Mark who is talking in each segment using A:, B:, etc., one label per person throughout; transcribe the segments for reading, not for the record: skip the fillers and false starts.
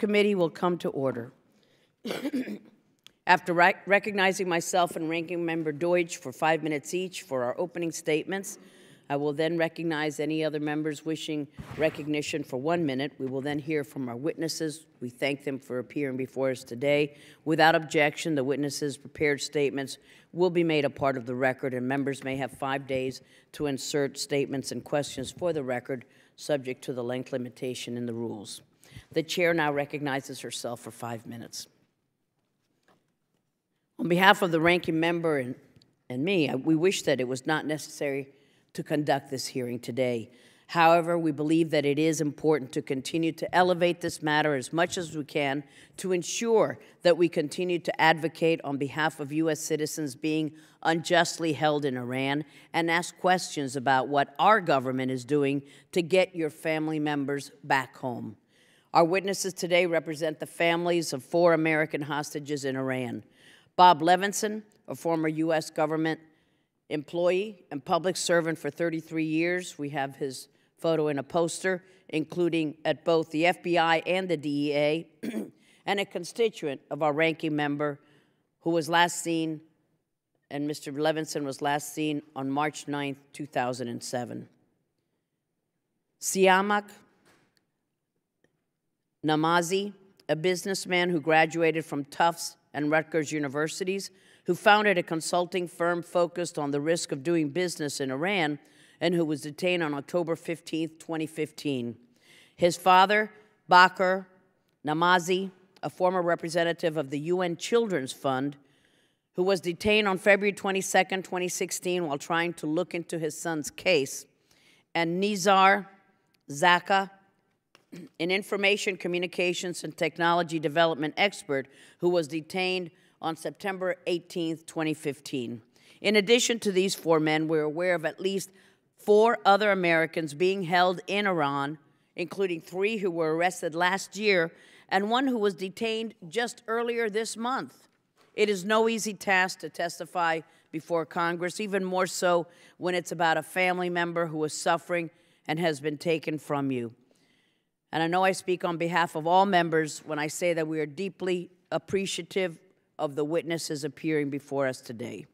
A: subcommittee will come to order. After recognizing myself and Ranking Member Deutsch for 5 minutes each for our opening statements, I will then recognize any other members wishing recognition for 1 minute. We will then hear from our witnesses. We thank them for appearing before us today. Without objection, the witnesses' prepared statements will be made a part of the record, and members may have 5 days to insert statements and questions for the record, subject to the length limitation in the rules. The chair now recognizes herself for 5 minutes. On behalf of the ranking member and me, we wish that it was not necessary to conduct this hearing today. However, we believe that it is important to continue to elevate this matter as much as we can to ensure that we continue to advocate on behalf of U.S. citizens being unjustly held in Iran and ask questions about what our government is doing to get your family members back home. Our witnesses today represent the families of 4 American hostages in Iran. Bob Levenson, a former U.S. government employee and public servant for 33 years. We have his photo in a poster, including at both the FBI and the DEA, and a constituent of our ranking member who was last seen, and Mr. Levenson was last seen on March 9th, 2007. Babak Namazi, a businessman who graduated from Tufts and Rutgers universities, who founded a consulting firm focused on the risk of doing business in Iran, and who was detained on October 15, 2015. His father, Babak Namazi, a former representative of the UN Children's Fund, who was detained on February 22, 2016, while trying to look into his son's case, and Omar Zaka, an information communications and technology development expert who was detained on September 18, 2015. In addition to these 4 men, we're aware of at least 4 other Americans being held in Iran, including 3 who were arrested last year and 1 who was detained just earlier this month. It is no easy task to testify before Congress, even more so when it's about a family member who is suffering and has been taken from you. And I know I speak on behalf of all members when I say that we are deeply appreciative of the witnesses appearing before us today.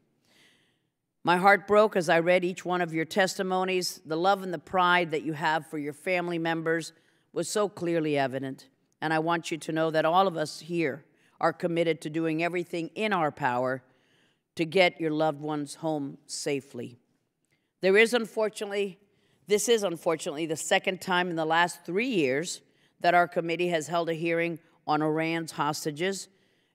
A: My heart broke as I read each one of your testimonies. The love and the pride that you have for your family members was so clearly evident. And I want you to know that all of us here are committed to doing everything in our power to get your loved ones home safely. This is unfortunately the second time in the last 3 years that our committee has held a hearing on Iran's hostages,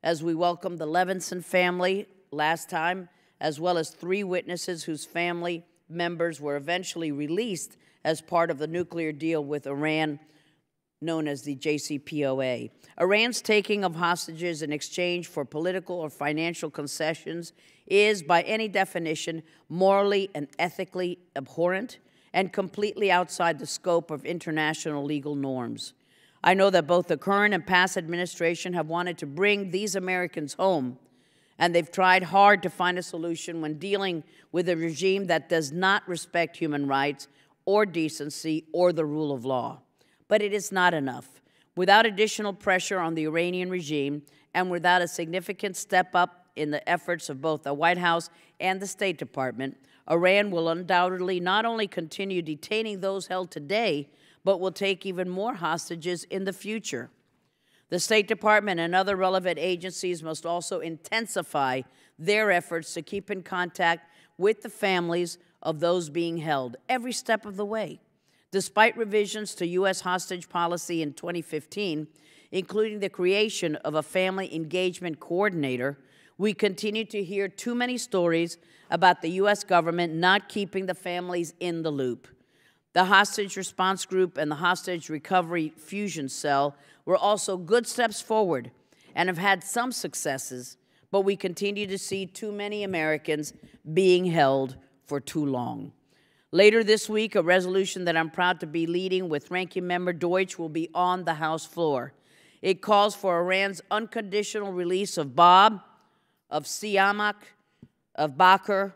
A: as we welcomed the Levenson family last time, as well as 3 witnesses whose family members were eventually released as part of the nuclear deal with Iran, known as the JCPOA. Iran's taking of hostages in exchange for political or financial concessions is, by any definition, morally and ethically abhorrent and completely outside the scope of international legal norms. I know that both the current and past administration have wanted to bring these Americans home, and they've tried hard to find a solution when dealing with a regime that does not respect human rights or decency or the rule of law. But it is not enough. Without additional pressure on the Iranian regime and without a significant step up in the efforts of both the White House and the State Department, Iran will undoubtedly not only continue detaining those held today, but will take even more hostages in the future. The State Department and other relevant agencies must also intensify their efforts to keep in contact with the families of those being held every step of the way. Despite revisions to U.S. hostage policy in 2015, including the creation of a family engagement coordinator, we continue to hear too many stories about the U.S. government not keeping the families in the loop. The Hostage Response Group and the Hostage Recovery Fusion Cell were also good steps forward and have had some successes, but we continue to see too many Americans being held for too long. Later this week, a resolution that I'm proud to be leading with Ranking Member Deutsch will be on the House floor. It calls for Iran's unconditional release of Bob, of Babak, of Bakr,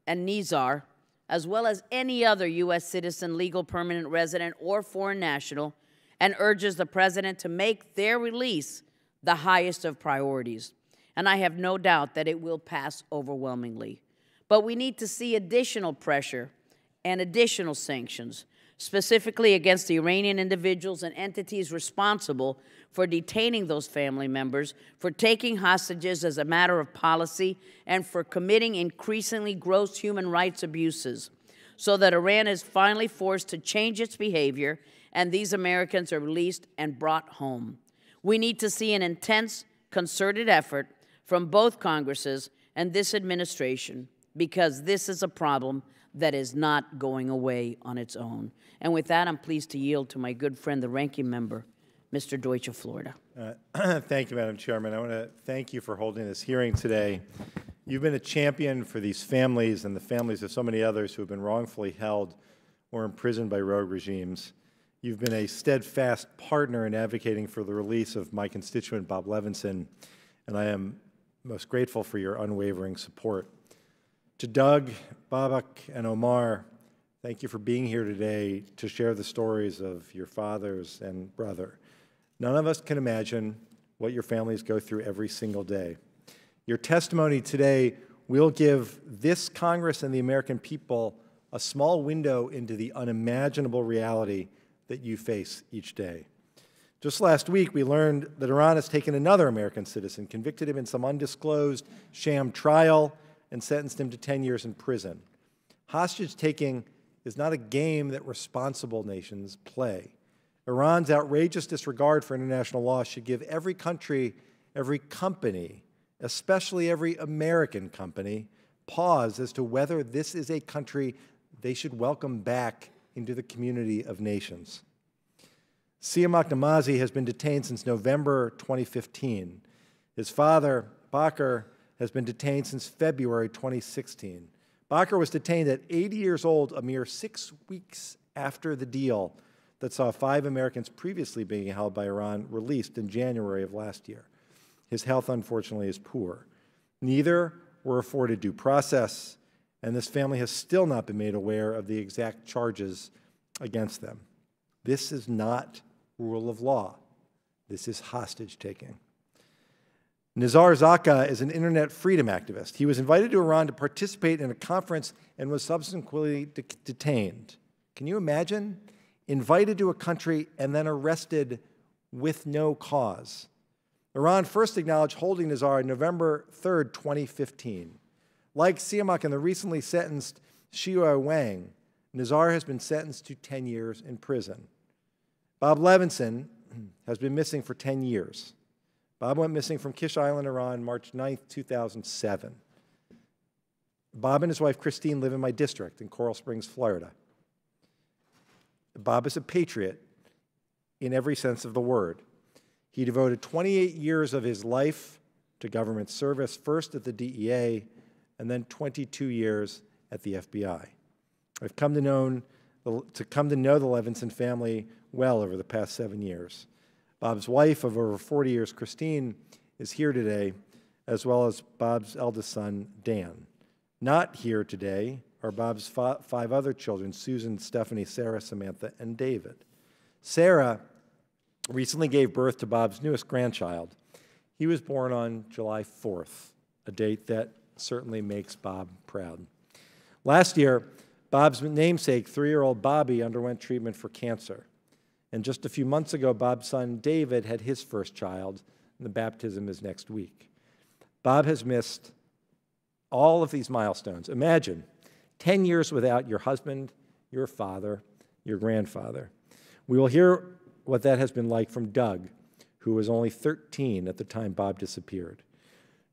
A: and Nizar, as well as any other U.S. citizen, legal permanent resident, or foreign national, and urges the President to make their release the highest of priorities. And I have no doubt that it will pass overwhelmingly. But we need to see additional pressure and additional sanctions, specifically against the Iranian individuals and entities responsible for detaining those family members, for taking hostages as a matter of policy, and for committing increasingly gross human rights abuses, so that Iran is finally forced to change its behavior and these Americans are released and brought home. We need to see an intense, concerted effort from both Congresses and this administration, because this is a problem that is not going away on its own. And with that, I'm pleased to yield to my good friend, the ranking member, Mr. Deutsch of Florida.
B: Thank you, Madam Chairman. I want to thank you for holding this hearing today. You've been a champion for these families and the families of so many others who have been wrongfully held or imprisoned by rogue regimes. You've been a steadfast partner in advocating for the release of my constituent, Bob Levenson, and I am most grateful for your unwavering support. To Doug, Babak, and Omar, thank you for being here today to share the stories of your fathers and brother. None of us can imagine what your families go through every single day. Your testimony today will give this Congress and the American people a small window into the unimaginable reality that you face each day. Just last week, we learned that Iran has taken another American citizen, convicted him in some undisclosed sham trial, and sentenced him to 10 years in prison. Hostage-taking is not a game that responsible nations play. Iran's outrageous disregard for international law should give every country, every company, especially every American company, pause as to whether this is a country they should welcome back into the community of nations. Babak Namazi has been detained since November 2015. His father, Bakr, has been detained since February 2016. Bakr was detained at 80 years old, a mere 6 weeks after the deal that saw 5 Americans previously being held by Iran released in January of last year. His health, unfortunately, is poor. Neither were afforded due process, and this family has still not been made aware of the exact charges against them. This is not rule of law. This is hostage-taking. Omar Zaka is an internet freedom activist. He was invited to Iran to participate in a conference and was subsequently detained. Can you imagine? Invited to a country and then arrested with no cause. Iran first acknowledged holding Nazar on November 3rd, 2015. Like Siamak and the recently sentenced Xiao Wang, Nazar has been sentenced to 10 years in prison. Bob Levenson has been missing for 10 years. Bob went missing from Kish Island, Iran, March 9th, 2007. Bob and his wife, Christine, live in my district in Coral Springs, Florida. Bob is a patriot in every sense of the word. He devoted 28 years of his life to government service, first at the DEA and then 22 years at the FBI. I've come to know the Levenson family well over the past 7 years. Bob's wife of over 40 years, Christine, is here today, as well as Bob's eldest son, Dan. Not here today are Bob's 5 other children, Susan, Stephanie, Sarah, Samantha, and David. Sarah recently gave birth to Bob's newest grandchild. He was born on July 4th, a date that certainly makes Bob proud. Last year, Bob's namesake, 3-year-old Bobby, underwent treatment for cancer. And just a few months ago, Bob's son, David, had his first child, and the baptism is next week. Bob has missed all of these milestones. Imagine 10 years without your husband, your father, your grandfather. We will hear what that has been like from Doug, who was only 13 at the time Bob disappeared.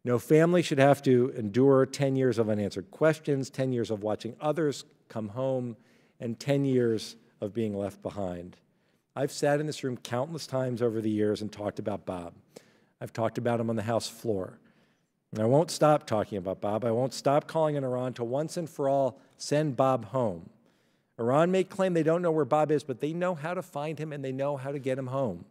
B: No family should have to endure 10 years of unanswered questions, 10 years of watching others come home, and 10 years of being left behind. I've sat in this room countless times over the years and talked about Bob. I've talked about him on the House floor. And I won't stop talking about Bob. I won't stop calling on Iran to once and for all send Bob home. Iran may claim they don't know where Bob is, but they know how to find him and they know how to get him home.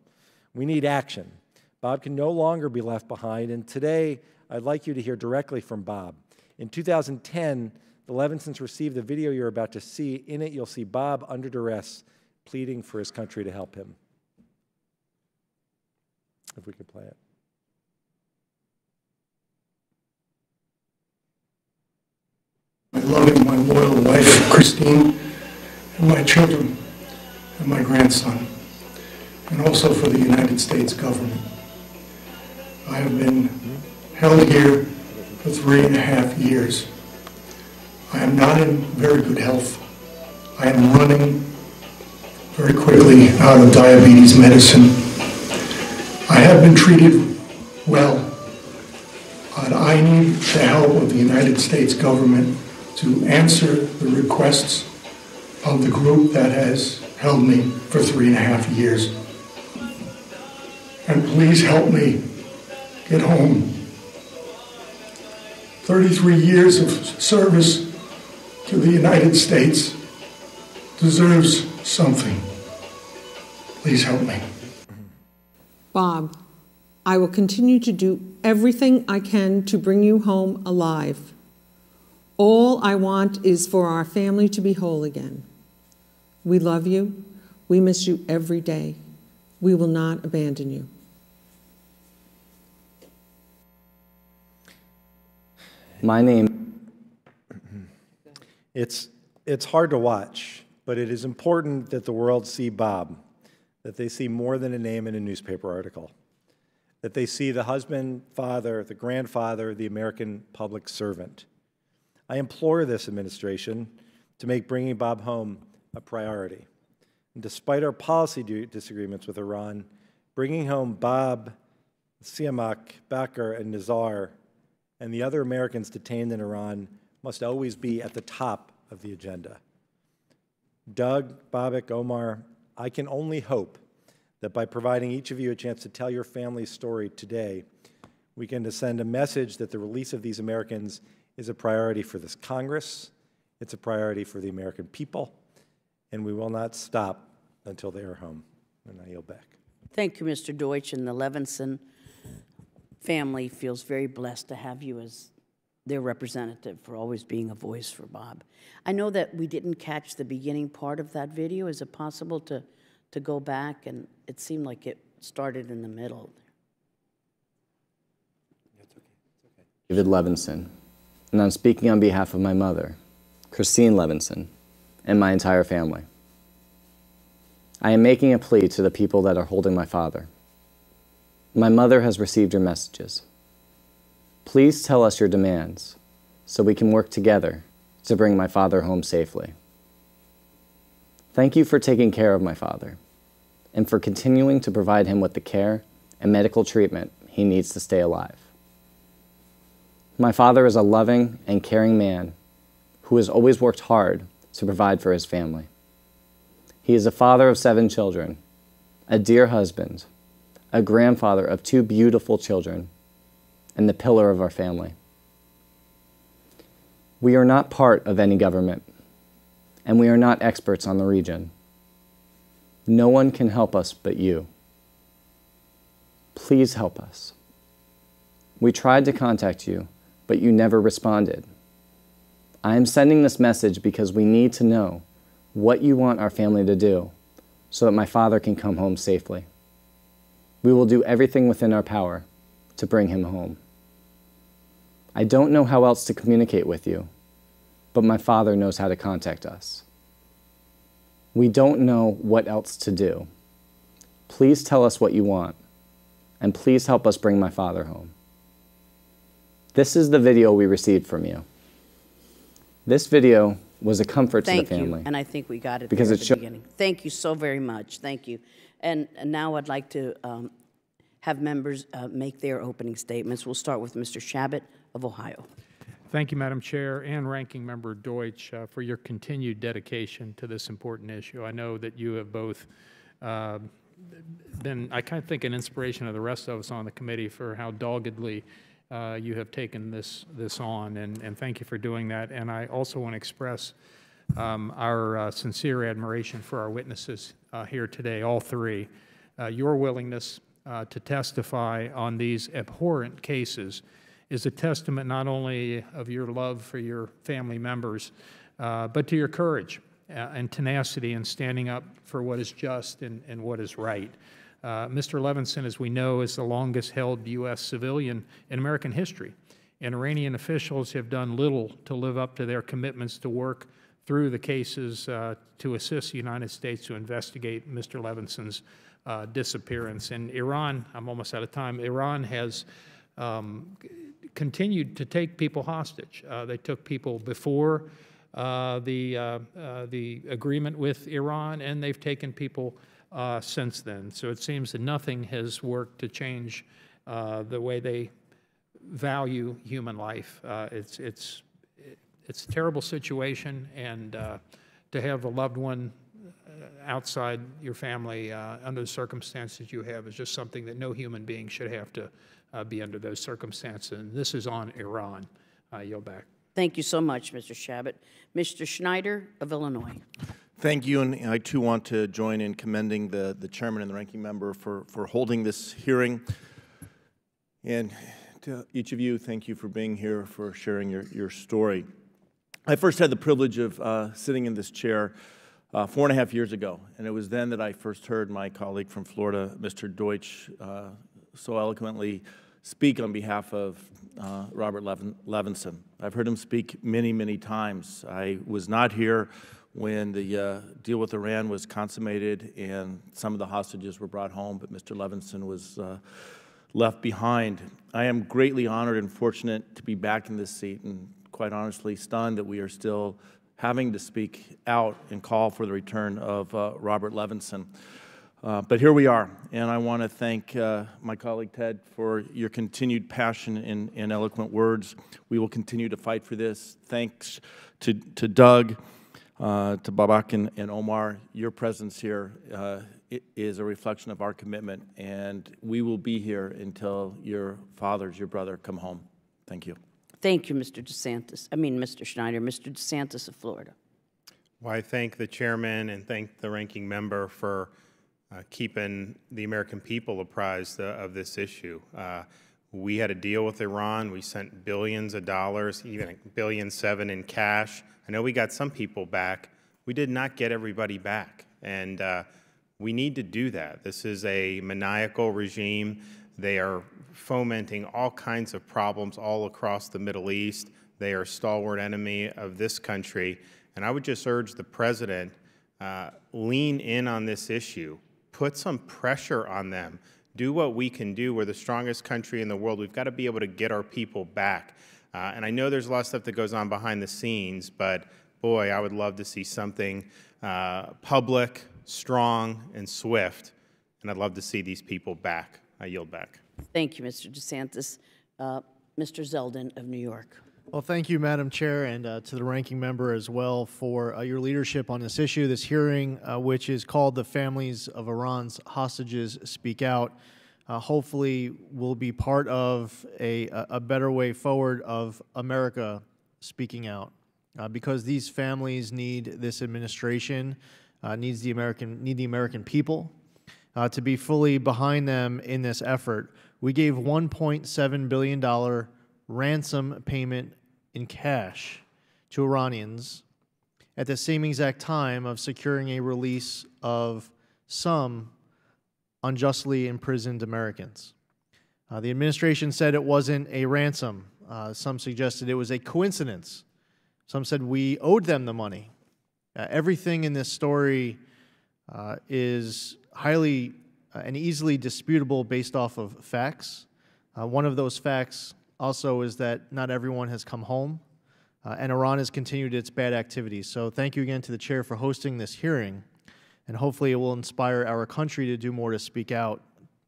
B: We need action. Bob can no longer be left behind, and today I'd like you to hear directly from Bob. In 2010, the Levensons received the video you're about to see. In it, you'll see Bob under duress pleading for his country to help him. if we could play it.
C: My loving, my loyal wife, Christine, and my children, and my grandson, and also for the United States government. I have been held here for 3.5 years. I am not in very good health. I am running very quickly out of diabetes medicine. I have been treated well, but I need the help of the United States government to answer the requests of the group that has held me for 3.5 years. And please help me get home. 33 years of service to the United States deserves something. Please help me.
D: Bob, I will continue to do everything I can to bring you home alive. All I want is for our family to be whole again. We love you. We miss you every day. We will not abandon you.
E: My name.
B: It's hard to watch, but it is important that the world see Bob, that they see more than a name in a newspaper article, that they see the husband, father, the grandfather, the American public servant. I implore this administration to make bringing Bob home a priority. And despite our policy disagreements with Iran, bringing home Bob, Siamak, Bakr, and Nizar, and the other Americans detained in Iran must always be at the top of the agenda. Doug, Babak, Omar, I can only hope that by providing each of you a chance to tell your family's story today, we can send a message that the release of these Americans is a priority for this Congress, it's a priority for the American people, and we will not stop until they are home. And I yield back.
A: Thank you, Mr. Deutsch, and the Levenson family feels very blessed to have you as their representative for always being a voice for Bob. I know that we didn't catch the beginning part of that video. Is it possible to go back? And it seemed like it started in the middle.
B: It's okay. It's okay.
E: David Levenson, and I'm speaking on behalf of my mother, Christine Levenson, and my entire family. I am making a plea to the people that are holding my father. My mother has received your messages. Please tell us your demands so we can work together to bring my father home safely. Thank you for taking care of my father and for continuing to provide him with the care and medical treatment he needs to stay alive. My father is a loving and caring man who has always worked hard to provide for his family. He is a father of 7 children, a dear husband, a grandfather of 2 beautiful children, and the pillar of our family. We are not part of any government, and we are not experts on the region. No one can help us but you. Please help us. We tried to contact you, but you never responded. I am sending this message because we need to know what you want our family to do so that my father can come home safely. We will do everything within our power to bring him home. I don't know how else to communicate with you, but my father knows how to contact us. We don't know what else to do. Please tell us what you want, and please help us bring my father home. This is the video we received from you. This video was a comfort to the family.
A: Thank you, and I think we got it
E: because
A: there at the beginning. Thank you so very much. Thank you. And now I'd like to have members make their opening statements. We'll start with Mr. Shabbat of Ohio.
F: Thank you, Madam Chair and Ranking Member Deutsch, for your continued dedication to this important issue. I know that you have both been, I kind of think, an inspiration of the rest of us on the committee for how doggedly you have taken this on, and thank you for doing that. And I also want to express our sincere admiration for our witnesses here today, all 3. Your willingness to testify on these abhorrent cases is a testament not only of your love for your family members, but to your courage and tenacity in standing up for what is just and what is right. Mr. Levenson, as we know, is the longest-held U.S. civilian in American history, and Iranian officials have done little to live up to their commitments to work through the cases to assist the United States to investigate Mr. Levenson's disappearance. And Iran, I'm almost out of time, Iran has continued to take people hostage. They took people before the agreement with Iran, and they've taken people since then. So it seems that nothing has worked to change the way they value human life. It's a terrible situation, and to have a loved one outside your family under the circumstances you have is just something that no human being should have to be under those circumstances. And this is on Iran. I yield back.
A: Thank you so much, Mr. Shabbat. Mr. Schneider of Illinois.
G: Thank you, and I too want to join in commending the chairman and the ranking member for holding this hearing. And to each of you, thank you for being here, for sharing your story. I first had the privilege of sitting in this chair 4.5 years ago, and it was then that I first heard my colleague from Florida, Mr. Deutsch, so eloquently speak on behalf of Robert Levenson. I've heard him speak many, many times. I was not here when the deal with Iran was consummated and some of the hostages were brought home, but Mr. Levenson was left behind. I am greatly honored and fortunate to be back in this seat, and quite honestly stunned that we are still having to speak out and call for the return of Robert Levenson. But here we are, and I want to thank my colleague Ted for your continued passion and eloquent words. We will continue to fight for this. Thanks to Doug, to Babak and Omar. Your presence here is a reflection of our commitment, and we will be here until your fathers, your brother, come home. Thank you.
A: Thank you, Mr. Mr. Schneider. Mr. DeSantis of Florida.
H: Well, I thank the chairman and thank the ranking member for keeping the American people apprised of this issue. We had a deal with Iran. We sent billions of dollars, even $1.7 billion in cash. I know we got some people back. We did not get everybody back, and we need to do that. This is a maniacal regime. They are fomenting all kinds of problems all across the Middle East. They are a stalwart enemy of this country. And I would just urge the president, lean in on this issue. Put some pressure on them. Do what we can do. We're the strongest country in the world. We've got to be able to get our people back. And I know there's a lot of stuff that goes on behind the scenes, but boy, I would love to see something public, strong, and swift. And I'd love to see these people back. I yield back.
A: Thank you, Mr. DeSantis. Mr. Zeldin of New York.
I: Well, thank you, Madam Chair, and to the ranking member as well for your leadership on this issue, this hearing, which is called The Families of Iran's Hostages Speak Out. Hopefully will be part of a better way forward of America speaking out, because these families need this administration, need the American people to be fully behind them in this effort. We gave $1.7 billion ransom payment in cash to Iranians at the same exact time of securing a release of some unjustly imprisoned Americans. The administration said it wasn't a ransom. Some suggested it was a coincidence. Some said we owed them the money. Everything in this story is highly and easily disputable based off of facts. One of those facts also is that not everyone has come home, and Iran has continued its bad activities. So thank you again to the chair for hosting this hearing, and hopefully it will inspire our country to do more to speak out,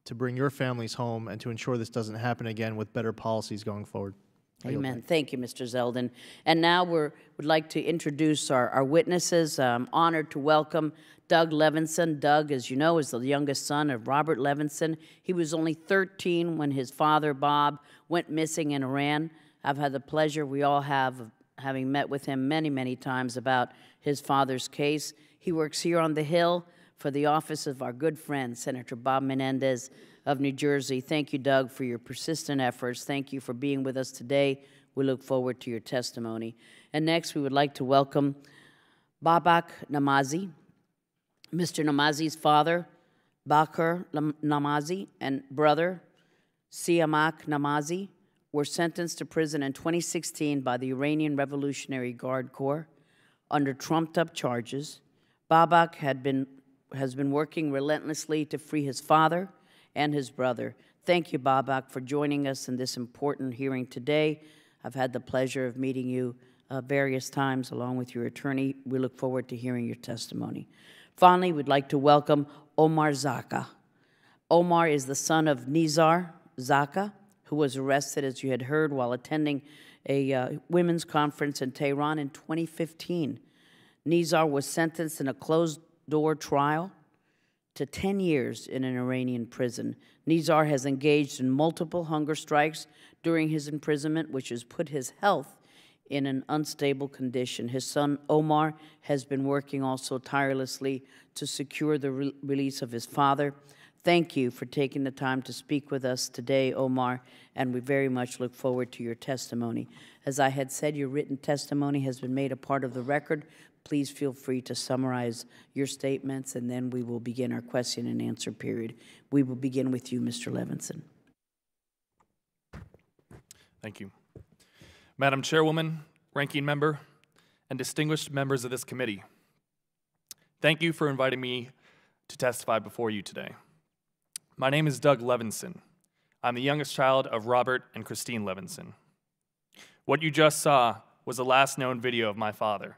I: to bring your families home, and to ensure this doesn't happen again with better policies going forward.
A: Amen. Thank you, Mr. Zeldin. And now we would like to introduce our witnesses. I'm honored to welcome Doug Levenson. Doug, as you know, is the youngest son of Robert Levenson. He was only 13 when his father, Bob, went missing in Iran. I've had the pleasure, we all have, of having met with him many, many times about his father's case. He works here on the Hill for the office of our good friend, Senator Bob Menendez of New Jersey. Thank you, Doug, for your persistent efforts. Thank you for being with us today. We look forward to your testimony. And next, we would like to welcome Babak Namazi. Mr. Namazi's father, Babak Namazi and brother Babak Namazi were sentenced to prison in 2016 by the Iranian Revolutionary Guard Corps under trumped-up charges. Babak has been working relentlessly to free his father and his brother. Thank you, Babak, for joining us in this important hearing today. I've had the pleasure of meeting you various times along with your attorney. We look forward to hearing your testimony. Finally, we'd like to welcome Omar Zaka. Omar is the son of Nizar Zaka, who was arrested, as you had heard, while attending a women's conference in Tehran in 2015. Nizar was sentenced in a closed-door trial to 10 years in an Iranian prison. Nizar has engaged in multiple hunger strikes during his imprisonment, which has put his health in an unstable condition. His son, Omar, has been working also tirelessly to secure the release of his father. Thank you for taking the time to speak with us today, Omar, and we very much look forward to your testimony. As I had said, your written testimony has been made a part of the record. Please feel free to summarize your statements, and then we will begin our question and answer period. We will begin with you, Mr. Levenson.
J: Thank you. Madam Chairwoman, Ranking Member, and distinguished members of this committee, thank you for inviting me to testify before you today. My name is Doug Levenson. I'm the youngest child of Robert and Christine Levenson. What you just saw was the last known video of my father,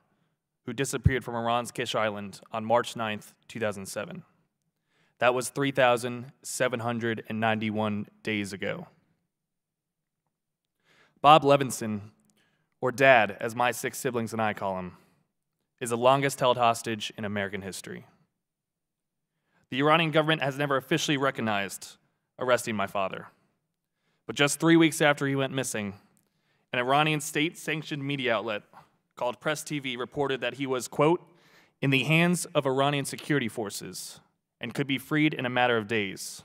J: who disappeared from Iran's Kish Island on March 9th, 2007. That was 3,791 days ago. Bob Levenson, or Dad, as my 6 siblings and I call him, is the longest held hostage in American history. The Iranian government has never officially recognized arresting my father. But just 3 weeks after he went missing, an Iranian state-sanctioned media outlet called Press TV reported that he was, quote, in the hands of Iranian security forces and could be freed in a matter of days.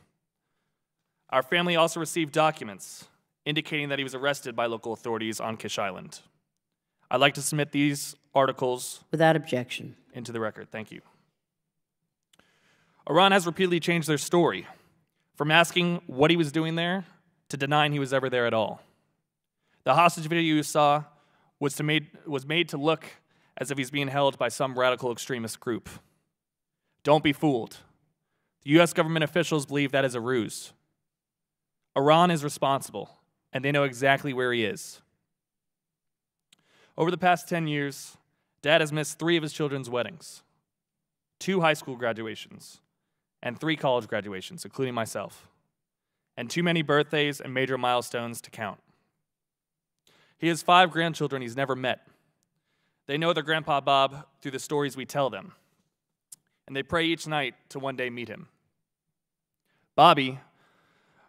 J: Our family also received documents indicating that he was arrested by local authorities on Kish Island. I'd like to submit these articles
A: without objection
J: into the record. Thank you. Iran has repeatedly changed their story, from asking what he was doing there to denying he was ever there at all. The hostage video you saw was made to look as if he's being held by some radical extremist group. Don't be fooled. The U.S. government officials believe that is a ruse. Iran is responsible, and they know exactly where he is. Over the past 10 years, Dad has missed 3 of his children's weddings, 2 high school graduations, and 3 college graduations, including myself, and too many birthdays and major milestones to count. He has 5 grandchildren he's never met. They know their Grandpa Bob through the stories we tell them, and they pray each night to one day meet him. Bobby,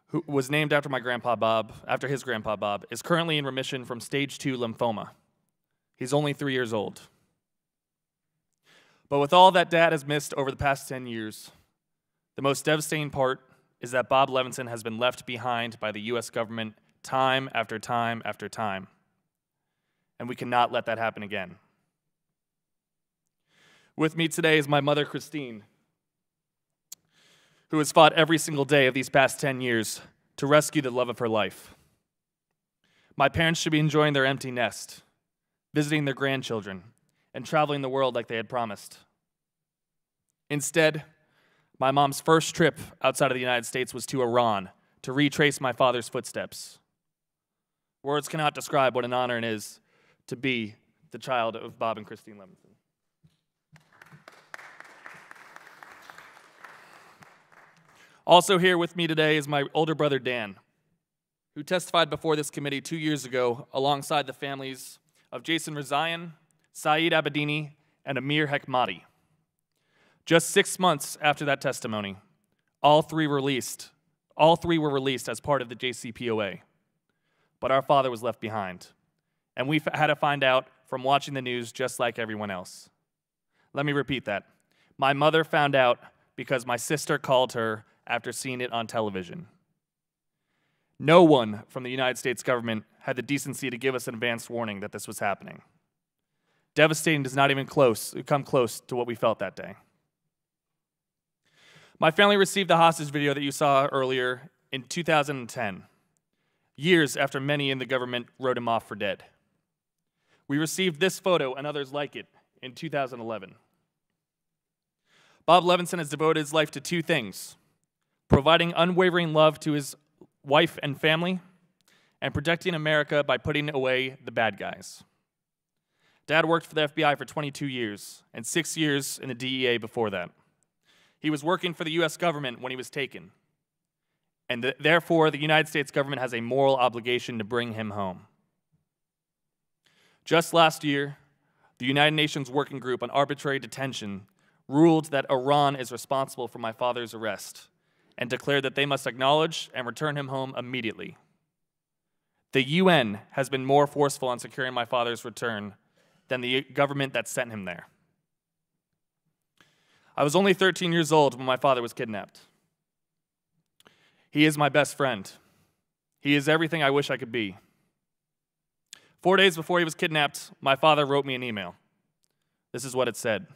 J: who was named after his Grandpa Bob, is currently in remission from stage 2 lymphoma. He's only 3 years old. But with all that Dad has missed over the past 10 years, the most devastating part is that Bob Levenson has been left behind by the U.S. government time after time after time. And we cannot let that happen again. With me today is my mother, Christine, who has fought every single day of these past 10 years to rescue the love of her life. My parents should be enjoying their empty nest, visiting their grandchildren, and traveling the world like they had promised. Instead, my mom's first trip outside of the United States was to Iran to retrace my father's footsteps. Words cannot describe what an honor it is to be the child of Bob and Christine Levenson. Also here with me today is my older brother, Dan, who testified before this committee 2 years ago alongside the families of Jason Rezaian, Saeed Abedini, and Amir Hekmati. Just 6 months after that testimony, all three were released as part of the JCPOA. But our father was left behind, and we had to find out from watching the news just like everyone else. Let me repeat that. My mother found out because my sister called her after seeing it on television. No one from the United States government had the decency to give us an advance warning that this was happening. Devastating does not even come close to what we felt that day. My family received the hostage video that you saw earlier in 2010, years after many in the government wrote him off for dead. We received this photo and others like it in 2011. Bob Levenson has devoted his life to two things: providing unwavering love to his wife and family, and protecting America by putting away the bad guys. Dad worked for the FBI for 22 years, and 6 years in the DEA before that. He was working for the U.S. government when he was taken, and therefore the United States government has a moral obligation to bring him home. Just last year, the United Nations Working Group on Arbitrary Detention ruled that Iran is responsible for my father's arrest and declared that they must acknowledge and return him home immediately. The UN has been more forceful on securing my father's return than the government that sent him there. I was only 13 years old when my father was kidnapped. He is my best friend. He is everything I wish I could be. 4 days before he was kidnapped, my father wrote me an email. This is what it said.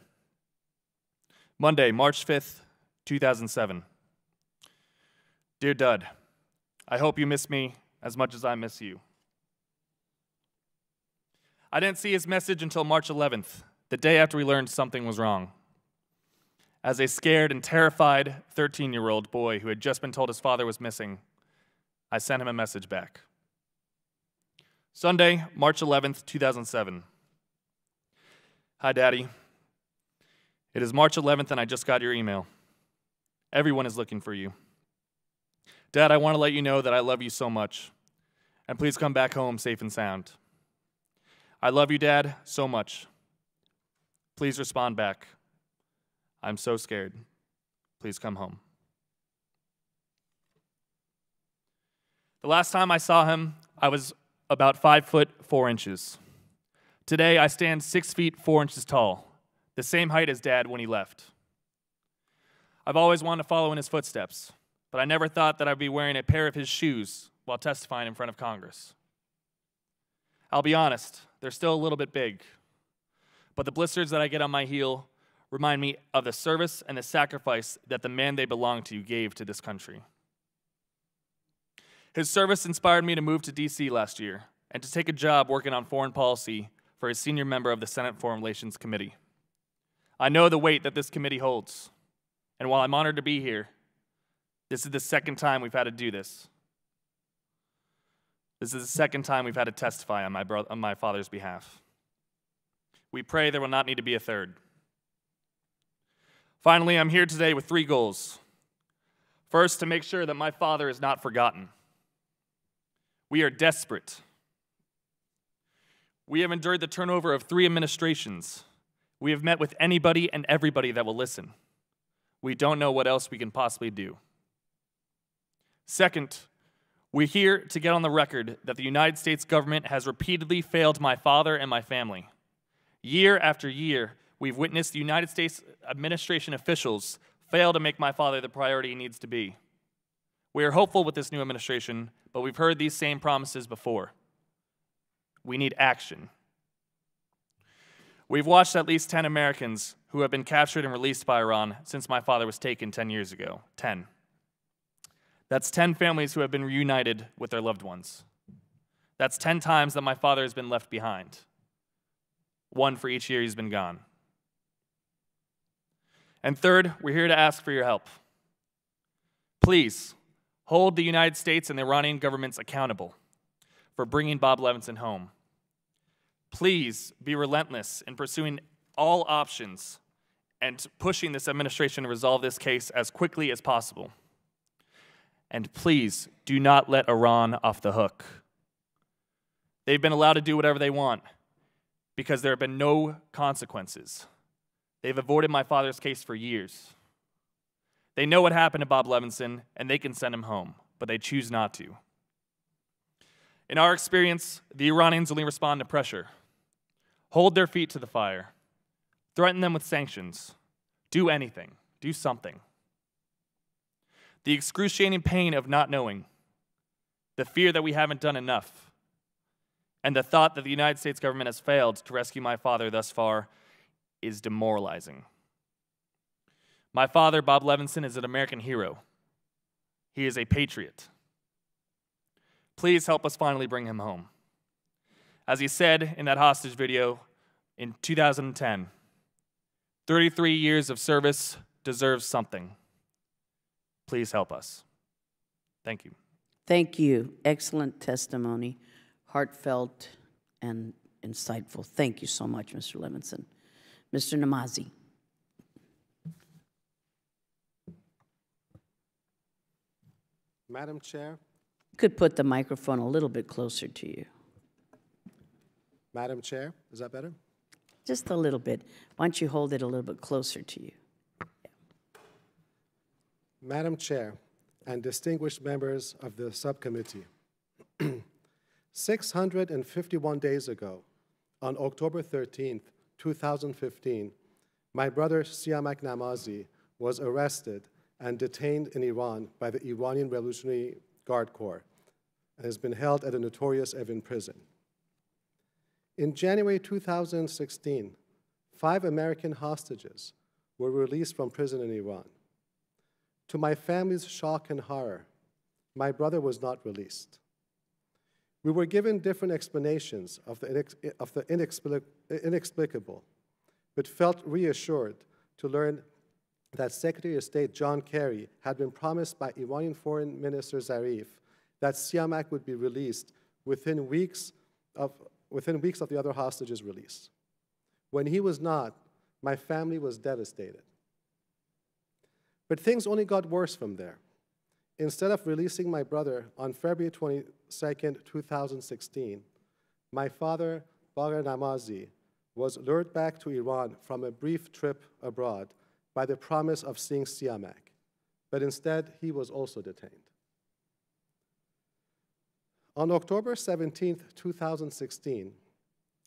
J: Monday, March 5th, 2007. Dear Dud, I hope you miss me as much as I miss you. I didn't see his message until March 11th, the day after we learned something was wrong. As a scared and terrified 13-year-old boy who had just been told his father was missing, I sent him a message back. Sunday, March 11th, 2007. Hi, Daddy. It is March 11th and I just got your email. Everyone is looking for you. Dad, I want to let you know that I love you so much, and please come back home safe and sound. I love you, Dad, so much. Please respond back. I'm so scared. Please come home. The last time I saw him, I was about 5'4". Today, I stand 6 feet 4 inches tall, the same height as Dad when he left. I've always wanted to follow in his footsteps, but I never thought that I'd be wearing a pair of his shoes while testifying in front of Congress. I'll be honest, they're still a little bit big, but the blisters that I get on my heel remind me of the service and the sacrifice that the man they belong to gave to this country. His service inspired me to move to D.C. last year and to take a job working on foreign policy for a senior member of the Senate Foreign Relations Committee. I know the weight that this committee holds, and while I'm honored to be here, this is the second time we've had to do this. This is the second time we've had to testify on my father's behalf. We pray there will not need to be a third. Finally, I'm here today with 3 goals. First, to make sure that my father is not forgotten. We are desperate. We have endured the turnover of 3 administrations. We have met with anybody and everybody that will listen. We don't know what else we can possibly do. Second, we're here to get on the record that the United States government has repeatedly failed my father and my family. Year after year, we've witnessed the United States administration officials fail to make my father the priority he needs to be. We are hopeful with this new administration, but we've heard these same promises before. We need action. We've watched at least 10 Americans who have been captured and released by Iran since my father was taken 10 years ago. 10. That's 10 families who have been reunited with their loved ones. That's 10 times that my father has been left behind. 1 for each year he's been gone. And third, we're here to ask for your help. Please, hold the United States and the Iranian governments accountable for bringing Bob Levenson home. Please be relentless in pursuing all options and pushing this administration to resolve this case as quickly as possible. And please do not let Iran off the hook. They've been allowed to do whatever they want because there have been no consequences. They've avoided my father's case for years. They know what happened to Bob Levenson, and they can send him home, but they choose not to. In our experience, the Iranians only respond to pressure. Hold their feet to the fire. Threaten them with sanctions. Do anything. Do something. The excruciating pain of not knowing, the fear that we haven't done enough, and the thought that the United States government has failed to rescue my father thus far is demoralizing. My father, Bob Levenson, is an American hero. He is a patriot. Please help us finally bring him home. As he said in that hostage video in 2010, 33 years of service deserves something. Please help us. Thank you.
A: Thank you. Excellent testimony, heartfelt and insightful. Thank you so much, Mr. Levenson. Mr. Namazi.
K: Madam Chair.
A: You could put the microphone a little bit closer to you.
K: Madam Chair, is that better?
A: Just a little bit. Why don't you hold it a little bit closer to you? Yeah.
K: Madam Chair and distinguished members of the subcommittee, 651 days ago, on October 13th, 2015, my brother Babak Namazi was arrested and detained in Iran by the Iranian Revolutionary Guard Corps and has been held at a notorious Evin prison. In January 2016, 5 American hostages were released from prison in Iran. To my family's shock and horror, my brother was not released. We were given different explanations of the inexplicable, but felt reassured to learn that Secretary of State John Kerry had been promised by Iranian Foreign Minister Zarif that Babak would be released within weeks of the other hostages' release. When he was not, my family was devastated. But things only got worse from there. Instead of releasing my brother on February 22nd, 2016, my father, Babak Namazi, was lured back to Iran from a brief trip abroad by the promise of seeing Babak, but instead he was also detained. On October 17th, 2016,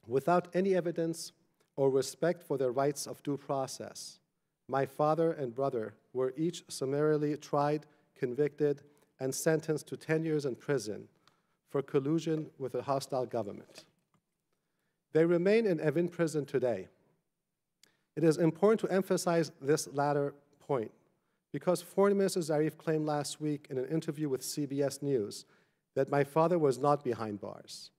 K: without any evidence or respect for the rights of due process, my father and brother were each summarily tried, convicted, and sentenced to 10 years in prison for collusion with a hostile government. They remain in Evin prison today. It is important to emphasize this latter point because Foreign Minister Zarif claimed last week in an interview with CBS News that my father was not behind bars,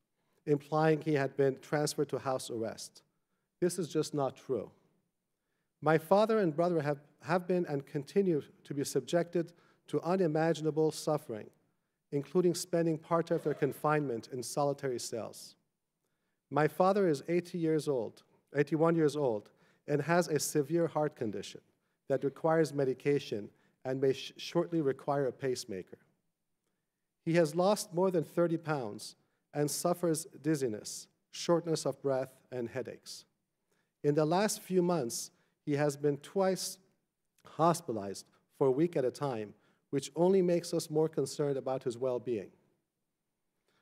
K: implying he had been transferred to house arrest. This is just not true. My father and brother have been and continue to be subjected to unimaginable suffering, including spending part of their confinement in solitary cells. My father is 81 years old, and has a severe heart condition that requires medication and may shortly require a pacemaker. He has lost more than 30 pounds and suffers dizziness, shortness of breath, and headaches. In the last few months, he has been twice hospitalized for a week at a time, which only makes us more concerned about his well-being,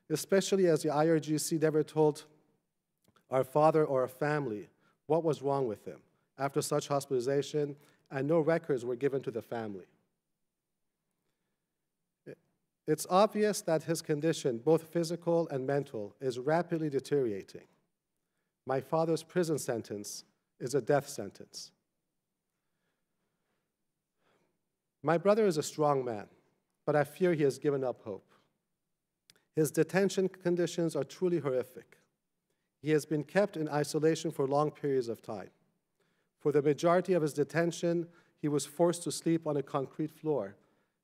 K: especially as the IRGC never told our father or our family what was wrong with him after such hospitalization, and no records were given to the family. It's obvious that his condition, both physical and mental, is rapidly deteriorating. My father's prison sentence is a death sentence. My brother is a strong man, but I fear he has given up hope. His detention conditions are truly horrific. He has been kept in isolation for long periods of time. For the majority of his detention, he was forced to sleep on a concrete floor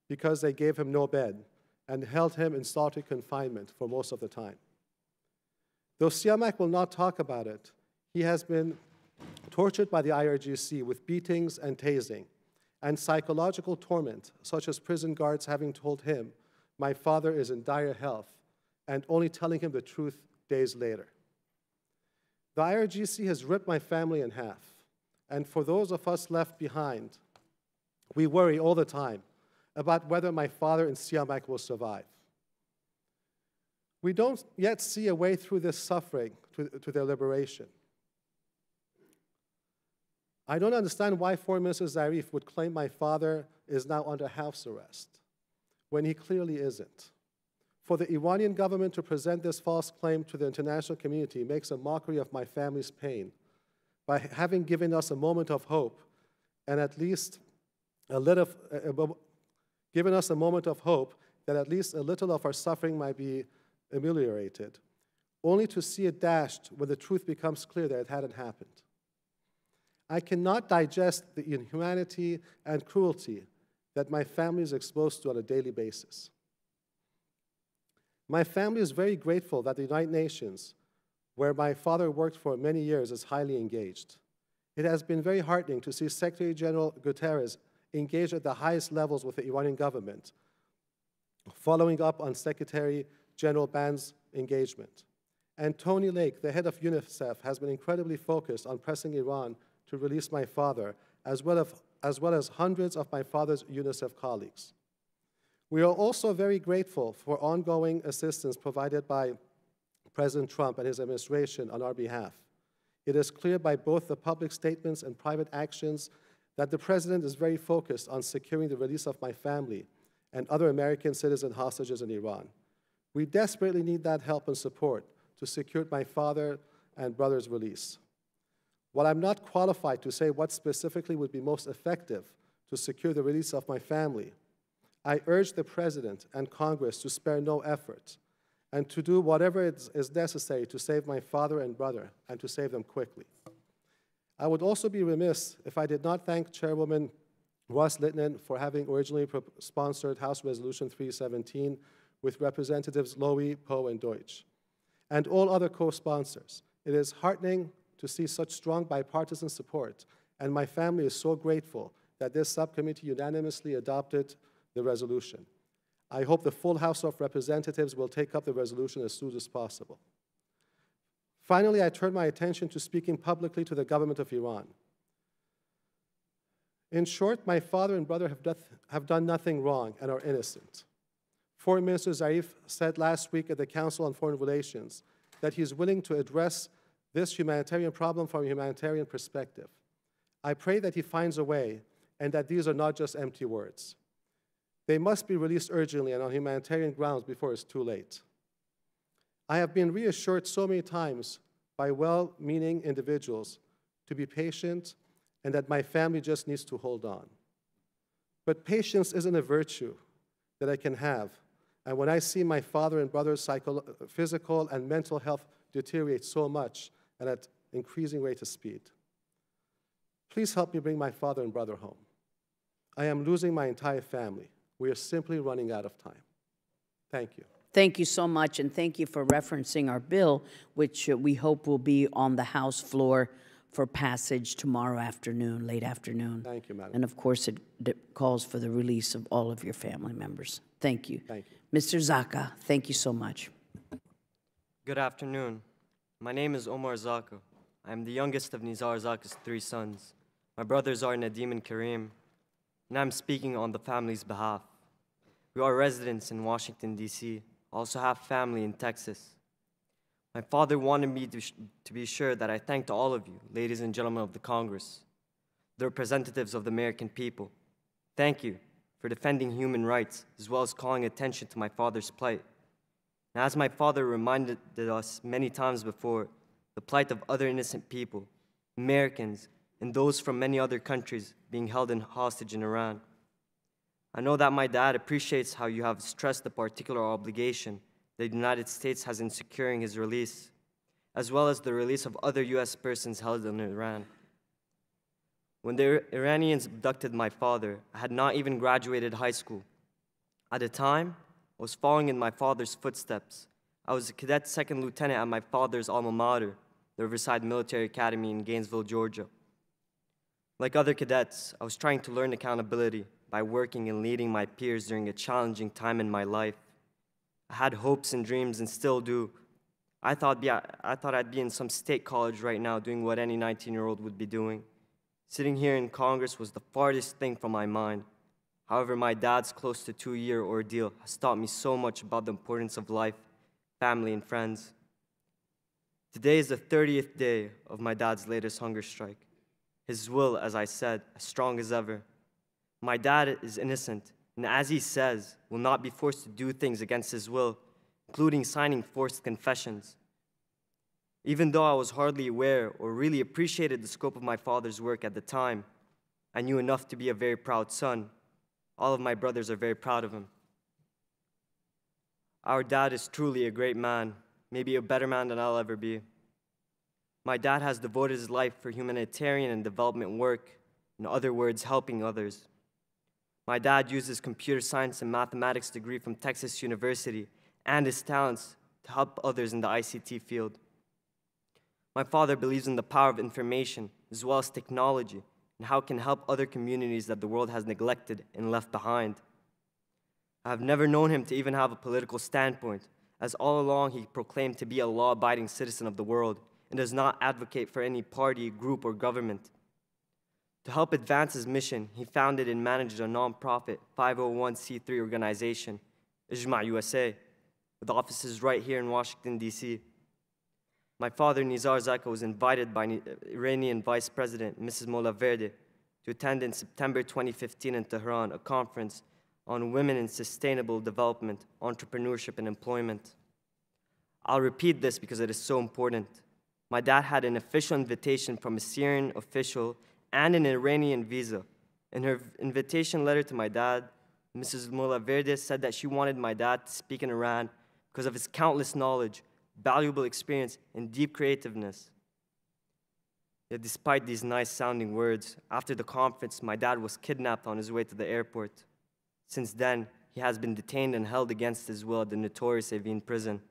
K: because they gave him no bed and held him in solitary confinement for most of the time. Though Babak will not talk about it, he has been tortured by the IRGC with beatings and tasing, and psychological torment, such as prison guards having told him, "My father is in dire health," and only telling him the truth days later. The IRGC has ripped my family in half, and for those of us left behind, we worry all the time about whether my father and Babak will survive. We don't yet see a way through this suffering to their liberation. I don't understand why Foreign Minister Zarif would claim my father is now under house arrest, when he clearly isn't. For the Iranian government to present this false claim to the international community makes a mockery of my family's pain by having given us a moment of hope and at least given us a moment of hope that at least a little of our suffering might be ameliorated, only to see it dashed when the truth becomes clear that it hadn't happened. I cannot digest the inhumanity and cruelty that my family is exposed to on a daily basis. My family is very grateful that the United Nations, where my father worked for many years, is highly engaged. It has been very heartening to see Secretary General Guterres engaged at the highest levels with the Iranian government, following up on Secretary General Ban's engagement. And Tony Lake, the head of UNICEF, has been incredibly focused on pressing Iran to release my father, as well as hundreds of my father's UNICEF colleagues. We are also very grateful for ongoing assistance provided by President Trump and his administration on our behalf. It is clear by both the public statements and private actions that the President is very focused on securing the release of my family and other American citizen hostages in Iran. We desperately need that help and support to secure my father and brother's release. While I'm not qualified to say what specifically would be most effective to secure the release of my family, I urge the President and Congress to spare no effort and to do whatever is necessary to save my father and brother, and to save them quickly. I would also be remiss if I did not thank Chairwoman Ros-Lehtinen for having originally sponsored House Resolution 317 with Representatives Lowy, Poe, and Deutsch, and all other co-sponsors. It is heartening to see such strong bipartisan support, and my family is so grateful that this subcommittee unanimously adopted the resolution. I hope the full House of Representatives will take up the resolution as soon as possible. Finally, I turn my attention to speaking publicly to the government of Iran. In short, my father and brother have done nothing wrong and are innocent. Foreign Minister Zarif said last week at the Council on Foreign Relations that he is willing to address this humanitarian problem from a humanitarian perspective. I pray that he finds a way and that these are not just empty words. They must be released urgently and on humanitarian grounds before it's too late. I have been reassured so many times by well-meaning individuals to be patient and that my family just needs to hold on. But patience isn't a virtue that I can have, and when I see my father and brother's physical and mental health deteriorate so much and at increasing rate of speed, please help me bring my father and brother home. I am losing my entire family. We are simply running out of time. Thank you.
A: Thank you so much, and thank you for referencing our bill, which we hope will be on the House floor for passage tomorrow afternoon, late afternoon.
K: Thank you, Madam.
A: And of course, it calls for the release of all of your family members. Thank you.
K: Thank you.
A: Mr. Zaka, thank you so much.
L: Good afternoon. My name is Omar Zaka. I am the youngest of Nizar Zaka's 3 sons. My brothers are Nadim and Kareem, and I'm speaking on the family's behalf. We are residents in Washington, D.C., also have family in Texas. My father wanted me to be sure that I thanked all of you, ladies and gentlemen of the Congress, the representatives of the American people. Thank you for defending human rights, as well as calling attention to my father's plight. And as my father reminded us many times before, the plight of other innocent people, Americans, and those from many other countries being held in hostage in Iran. I know that my dad appreciates how you have stressed the particular obligation the United States has in securing his release, as well as the release of other U.S. persons held in Iran. When the Iranians abducted my father, I had not even graduated high school. At the time, I was following in my father's footsteps. I was a cadet second lieutenant at my father's alma mater, the Riverside Military Academy in Gainesville, Georgia. Like other cadets, I was trying to learn accountability by working and leading my peers during a challenging time in my life. I had hopes and dreams and still do. I thought I'd be in some state college right now doing what any 19-year-old would be doing. Sitting here in Congress was the farthest thing from my mind. However, my dad's close to 2-year ordeal has taught me so much about the importance of life, family, and friends. Today is the 30th day of my dad's latest hunger strike. His will, as I said, as strong as ever. My dad is innocent, and as he says, will not be forced to do things against his will, including signing forced confessions. Even though I was hardly aware or really appreciated the scope of my father's work at the time, I knew enough to be a very proud son. All of my brothers are very proud of him. Our dad is truly a great man, maybe a better man than I'll ever be. My dad has devoted his life for humanitarian and development work, in other words, helping others. My dad used his computer science and mathematics degree from Texas University and his talents to help others in the ICT field. My father believes in the power of information as well as technology and how it can help other communities that the world has neglected and left behind. I have never known him to even have a political standpoint, as all along he proclaimed to be a law-abiding citizen of the world and does not advocate for any party, group, or government. To help advance his mission, he founded and managed a non-profit 501c3 organization, Ijma USA, with offices right here in Washington, D.C. My father, Nizar Zaka, was invited by Iranian Vice President Mrs. Molaverde to attend in September 2015 in Tehran a conference on women in sustainable development, entrepreneurship, and employment. I'll repeat this because it is so important. My dad had an official invitation from a Syrian official and an Iranian visa. In her invitation letter to my dad, Mrs. Molaverde said that she wanted my dad to speak in Iran because of his countless knowledge, valuable experience, and deep creativeness. Yet despite these nice-sounding words, after the conference, my dad was kidnapped on his way to the airport. Since then, he has been detained and held against his will at the notorious Evin prison.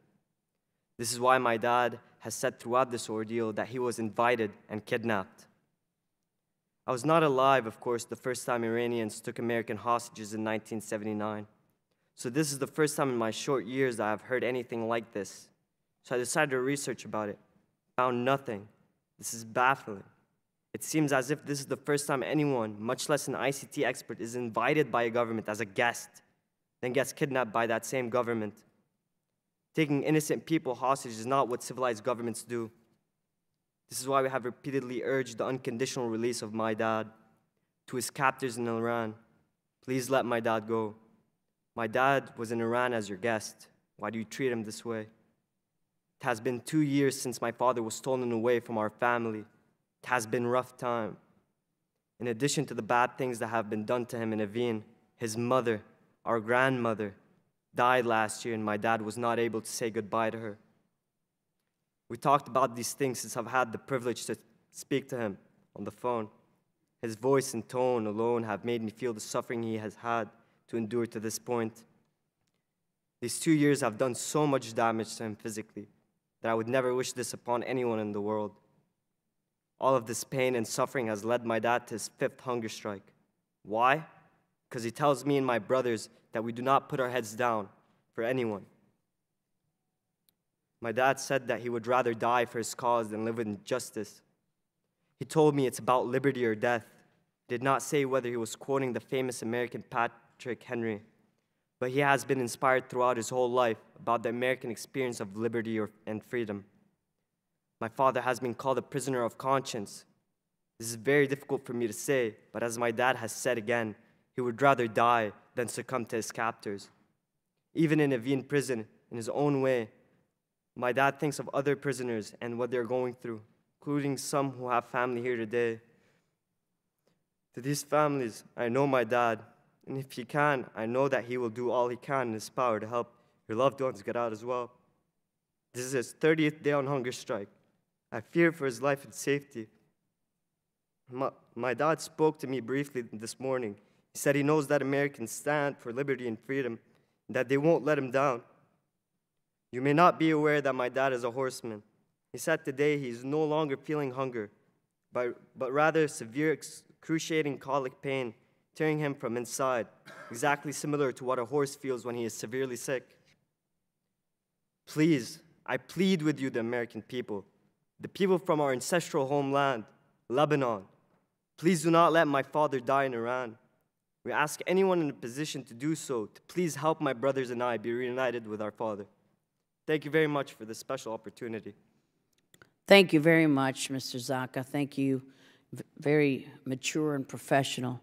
L: This is why my dad has said throughout this ordeal that he was invited and kidnapped. I was not alive, of course, the first time Iranians took American hostages in 1979. So this is the first time in my short years that I have heard anything like this. So I decided to research about it. Found nothing. This is baffling. It seems as if this is the first time anyone, much less an ICT expert, is invited by a government as a guest, then gets kidnapped by that same government. Taking innocent people hostage is not what civilized governments do. This is why we have repeatedly urged the unconditional release of my dad. To his captors in Iran, please let my dad go. My dad was in Iran as your guest. Why do you treat him this way? It has been 2 years since my father was stolen away from our family. It has been a rough time. In addition to the bad things that have been done to him in Evin, his mother, our grandmother, died last year and my dad was not able to say goodbye to her. We talked about these things since I've had the privilege to speak to him on the phone. His voice and tone alone have made me feel the suffering he has had to endure to this point. These 2 years have done so much damage to him physically that I would never wish this upon anyone in the world. All of this pain and suffering has led my dad to his 5th hunger strike. Why? Because he tells me and my brothers that we do not put our heads down for anyone. My dad said that he would rather die for his cause than live with injustice. He told me it's about liberty or death. He did not say whether he was quoting the famous American Patrick Henry, but he has been inspired throughout his whole life about the American experience of liberty and freedom. My father has been called a prisoner of conscience. This is very difficult for me to say, but as my dad has said again, he would rather die than succumb to his captors. Even in Evin prison, in his own way, my dad thinks of other prisoners and what they're going through, including some who have family here today. To these families, I know my dad, and if he can, I know that he will do all he can in his power to help your loved ones get out as well. This is his 30th day on hunger strike. I fear for his life and safety. My dad spoke to me briefly this morning. He said he knows that Americans stand for liberty and freedom, and that they won't let him down. You may not be aware that my dad is a horseman. He said today he is no longer feeling hunger, but rather severe, excruciating colic pain tearing him from inside, exactly similar to what a horse feels when he is severely sick. Please, I plead with you, the American people, the people from our ancestral homeland, Lebanon, please do not let my father die in Iran. We ask anyone in a position to do so to please help my brothers and I be reunited with our father. Thank you very much for this special opportunity.
A: Thank you very much, Mr. Zaka. Thank you. Very mature and professional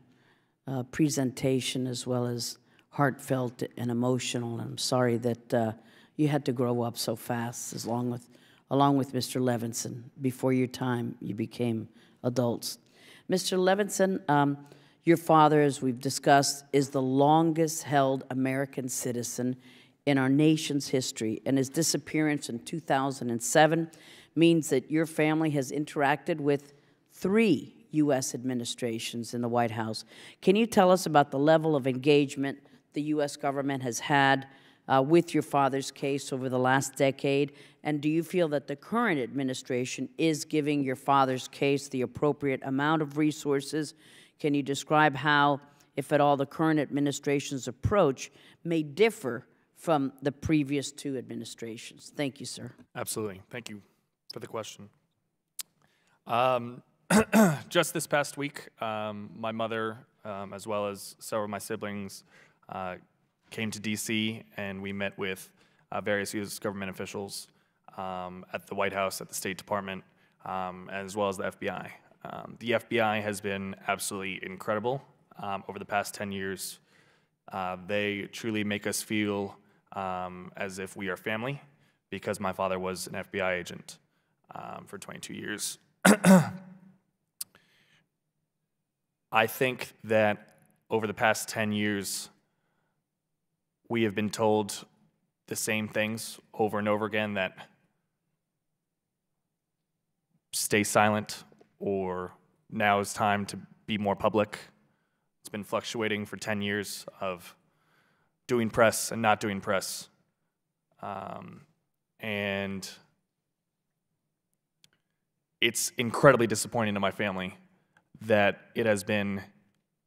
A: presentation, as well as heartfelt and emotional. And I'm sorry that you had to grow up so fast, along with Mr. Levenson. Before your time, you became adults. Mr. Levenson, your father, as we've discussed, is the longest-held American citizen in our nation's history, and his disappearance in 2007 means that your family has interacted with 3 U.S. administrations in the White House. Can you tell us about the level of engagement the U.S. government has had with your father's case over the last decade? And do you feel that the current administration is giving your father's case the appropriate amount of resources? Can you describe how, if at all, the current administration's approach may differ from the previous 2 administrations? Thank you, sir.
J: Absolutely. Thank you for the question. Just this past week, my mother, as well as several of my siblings, came to D.C., and we met with various U.S. government officials at the White House, at the State Department, as well as the FBI. The FBI has been absolutely incredible over the past 10 years. They truly make us feel as if we are family, because my father was an FBI agent for 22 years. I think that over the past 10 years, we have been told the same things over and over again, that stay silent, or now is time to be more public. It's been fluctuating for 10 years of doing press and not doing press. And it's incredibly disappointing to my family that it has been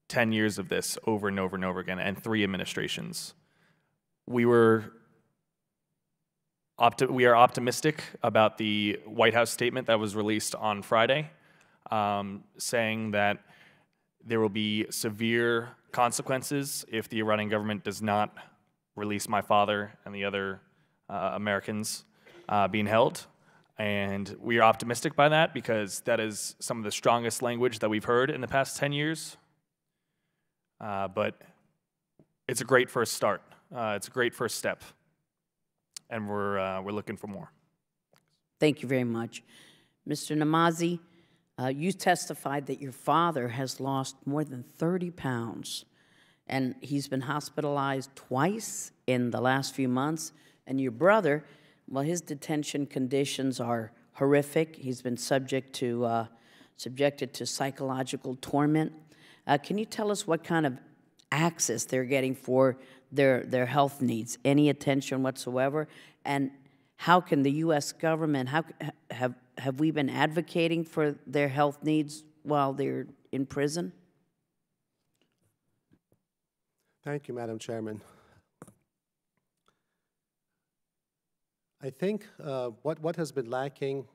J: 10 years of this over and over and over again, and 3 administrations. We are optimistic about the White House statement that was released on Friday, saying that there will be severe consequences if the Iranian government does not release my father and the other Americans being held. And we are optimistic by that, because that is some of the strongest language that we've heard in the past 10 years. But it's a great first start. It's a great first step, and we're looking for more.
A: Thank you very much. Mr. Namazi, you testified that your father has lost more than 30 pounds, and he's been hospitalized twice in the last few months. And your brother, well, his detention conditions are horrific. He's been subjected to psychological torment. Can you tell us what kind of access they're getting for their health needs? Any attention whatsoever? And how can the U.S. government, have we been advocating for their health needs while they're in prison?
K: Thank you, Madam Chairman. I think what has been lacking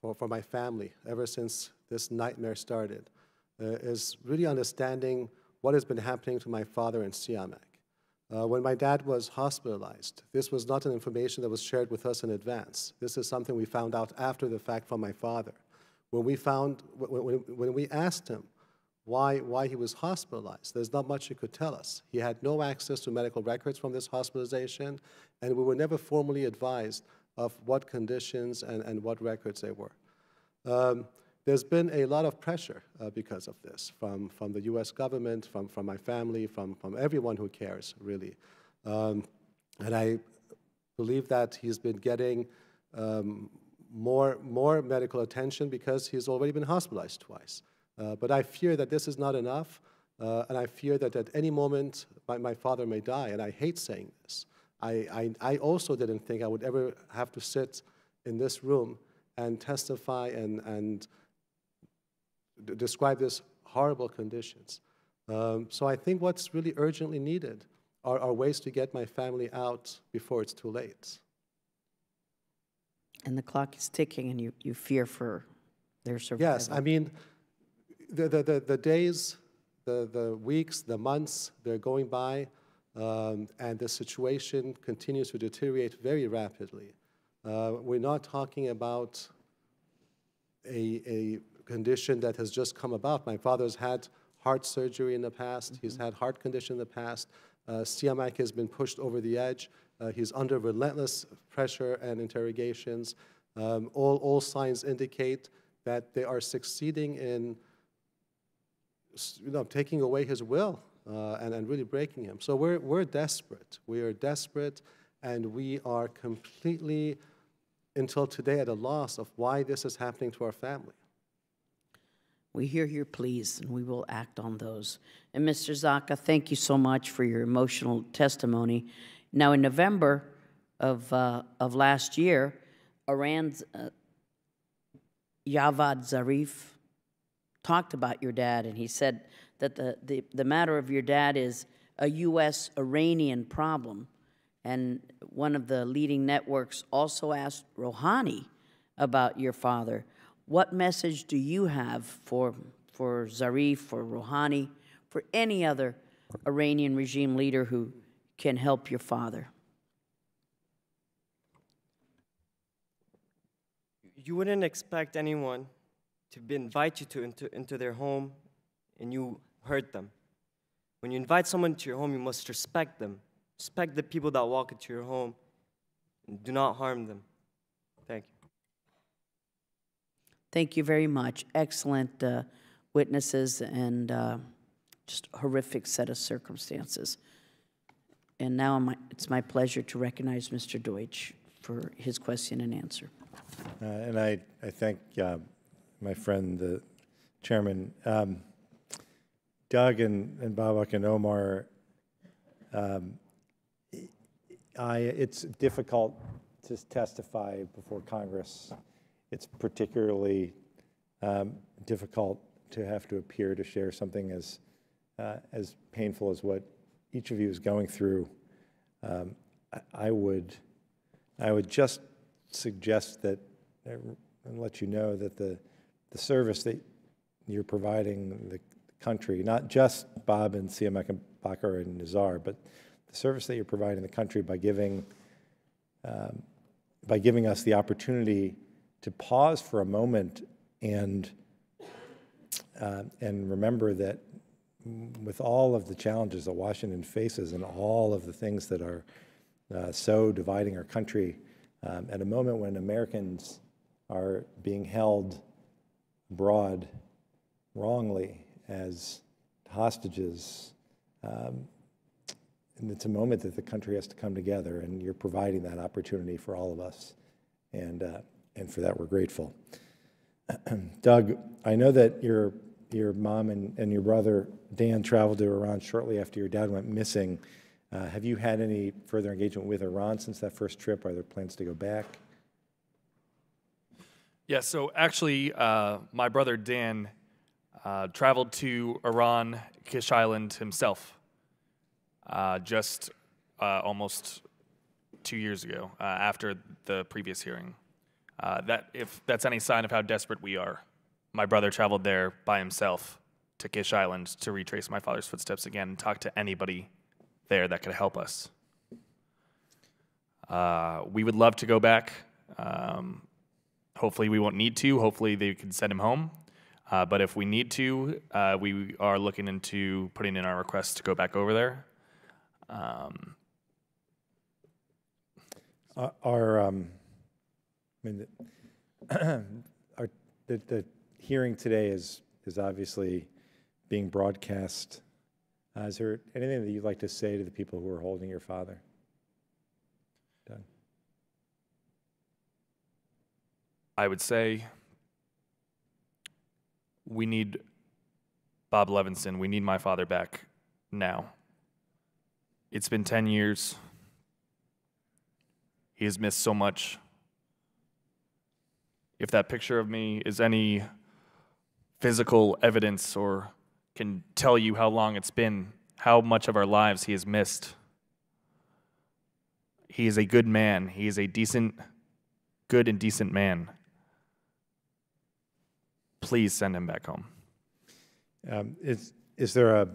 K: for my family ever since this nightmare started is really understanding what has been happening to my father in Siamak. When my dad was hospitalized, this was not an information that was shared with us in advance. This is something we found out after the fact from my father. When we asked him why he was hospitalized, there's not much he could tell us. He had no access to medical records from this hospitalization, and we were never formally advised of what conditions and what records they were. There's been a lot of pressure because of this from the U.S. government, from my family, from everyone who cares, really. And I believe that he's been getting more medical attention because he's already been hospitalized twice. But I fear that this is not enough, and I fear that at any moment my father may die, and I hate saying this. I also didn't think I would ever have to sit in this room and testify and describe these horrible conditions. So I think what's really urgently needed are ways to get my family out before it's too late.
A: And the clock is ticking, and you fear for their survival.
K: Yes, I mean, the days, the weeks, the months, they're going by, and the situation continues to deteriorate very rapidly. We're not talking about a condition that has just come about. My father's had heart surgery in the past. He's had heart condition in the past. Siamak has been pushed over the edge. He's under relentless pressure and interrogations. All signs indicate that they are succeeding in taking away his will and really breaking him. So we're desperate. We are desperate, and we are completely, until today, at a loss of why this is happening to our family.
A: We hear your pleas, and we will act on those. And Mr. Zaka, thank you so much for your emotional testimony. Now, in November of last year, Iran's Javad Zarif talked about your dad, and he said that the matter of your dad is a U.S.-Iranian problem. And one of the leading networks also asked Rouhani about your father. What message do you have for Zarif, for Rouhani, for any other Iranian regime leader who can help your father?
L: You wouldn't expect anyone to invite you into their home, and you hurt them. When you invite someone to your home, you must respect them. Respect the people that walk into your home, and do not harm them. Thank you.
A: Thank you very much. Excellent witnesses, and just a horrific set of circumstances. And now it's my pleasure to recognize Mr. Deutsch for his question and answer.
B: And I thank my friend, the chairman. Doug and Babak and Omar, it's difficult to testify before Congress. It's particularly difficult to have to appear to share something as painful as what each of you is going through. I would just suggest that and let you know that the service that you're providing the country, not just Bob and Siamak and Bakar and Nizar, but the service that you're providing the country by giving us the opportunity to pause for a moment and remember that with all of the challenges that Washington faces and all of the things that are so dividing our country, at a moment when Americans are being held abroad wrongly as hostages, and it's a moment that the country has to come together, and you're providing that opportunity for all of us, and for that we're grateful. Doug, I know that your mom and your brother Dan traveled to Iran shortly after your dad went missing. Have you had any further engagement with Iran since that first trip? Are there plans to go back?
J: Yeah, so actually, my brother Dan traveled to Iran, Kish Island himself, just almost 2 years ago, after the previous hearing. If that's any sign of how desperate we are, my brother traveled there by himself to Kish Island to retrace my father's footsteps again and talk to anybody there that could help us. We would love to go back. Hopefully we won't need to. Hopefully they can send him home. But if we need to, we are looking into putting in our request to go back over there.
B: The hearing today is obviously being broadcast. Is there anything that you'd like to say to the people who are holding your father? Done.
J: I would say we need Bob Levenson. We need my father back now. It's been 10 years. He has missed so much. If that picture of me is any physical evidence or can tell you how long it's been, how much of our lives he has missed. He is a good man. He is a good and decent man. Please send him back home.
B: Is there a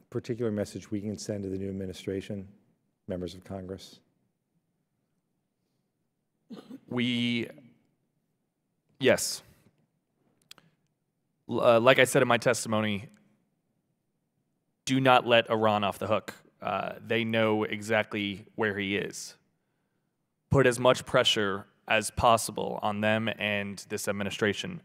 B: particular message we can send to the new administration, members of Congress?
J: Yes. Like I said in my testimony, do not let Iran off the hook. They know exactly where he is. Put as much pressure as possible on them and this administration.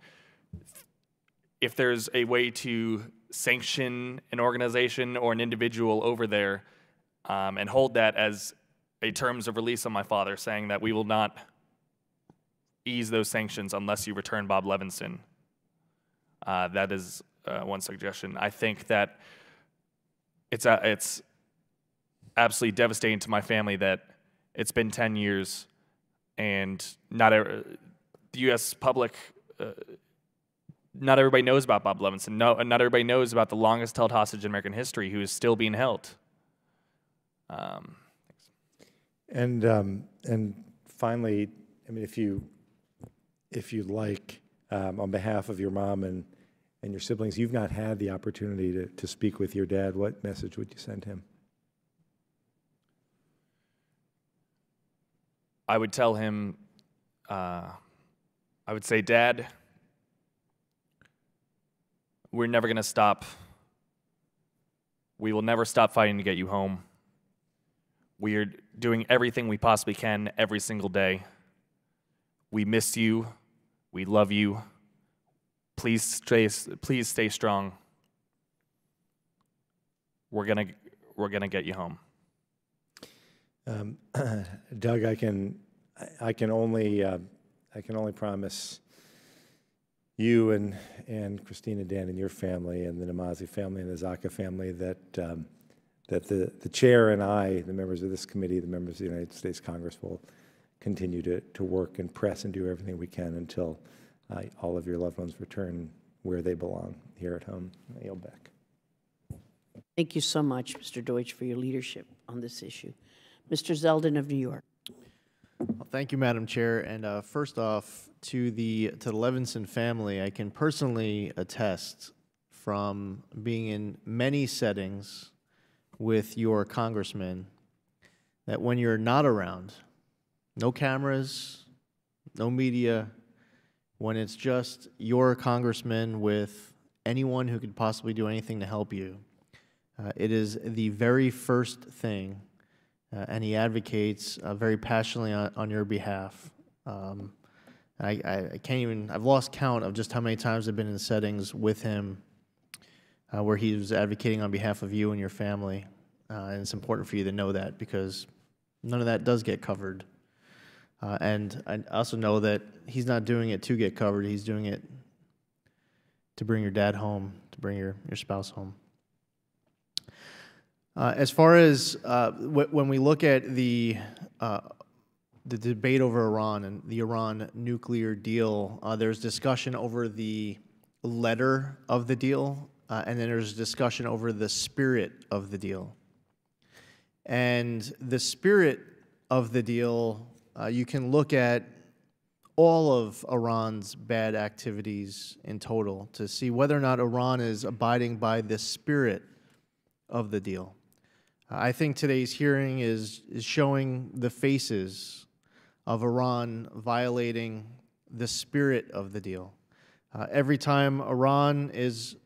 J: If there's a way to sanction an organization or an individual over there and hold that as a terms of release on my father, saying that we will not ease those sanctions unless you return Bob Levenson. That is one suggestion. I think that it's absolutely devastating to my family that it's been 10 years and the U.S. public, not everybody knows about Bob Levenson. No, not everybody knows about the longest held hostage in American history who is still being held.
B: And finally, I mean, if you'd like, on behalf of your mom and your siblings, you've not had the opportunity to speak with your dad. What message would you send him?
J: I would tell him, I would say, Dad, we're never going to stop. We will never stop fighting to get you home. We are doing everything we possibly can every single day. We miss you. We love you. Please stay strong. We're gonna get you home.
B: Doug, I can only promise you and Christina, Dan, and your family, and the Namazi family and the Zaka family that the chair and I, the members of this committee, the members of the United States Congress, will continue to work and press and do everything we can until all of your loved ones return where they belong, here at home. I yield back.
A: Thank you so much, Mr. Deutsch, for your leadership on this issue. Mr. Zeldin of New York.
I: Well, thank you, Madam Chair. And first off, to the Levenson family, I can personally attest from being in many settings with your congressman that when you're not around, no cameras, no media, when it's just your congressman with anyone who could possibly do anything to help you, it is the very first thing, and he advocates very passionately on your behalf. I can't even, I've lost count of just how many times I've been in settings with him where he was advocating on behalf of you and your family. And it's important for you to know that, because none of that does get covered. And I also know that he's not doing it to get covered. He's doing it to bring your dad home, to bring your spouse home. As far as when we look at the debate over Iran and the Iran nuclear deal, there's discussion over the letter of the deal, and then there's discussion over the spirit of the deal. And the spirit of the deal, you can look at all of Iran's bad activities in total to see whether or not Iran is abiding by the spirit of the deal. I think today's hearing is showing the faces of Iran violating the spirit of the deal. Every time Iran is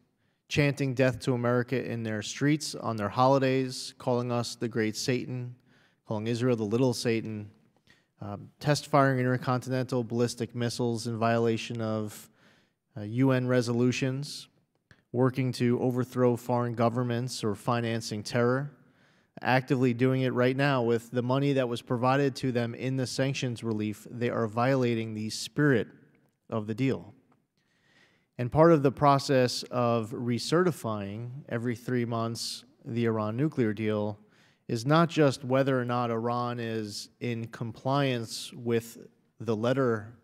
I: chanting death to America in their streets, on their holidays, calling us the great Satan, calling Israel the little Satan, test-firing intercontinental ballistic missiles in violation of UN resolutions, working to overthrow foreign governments or financing terror, actively doing it right now with the money that was provided to them in the sanctions relief. They are violating the spirit of the deal. And part of the process of recertifying every 3 months the Iran nuclear deal is not just whether or not Iran is in compliance with the letter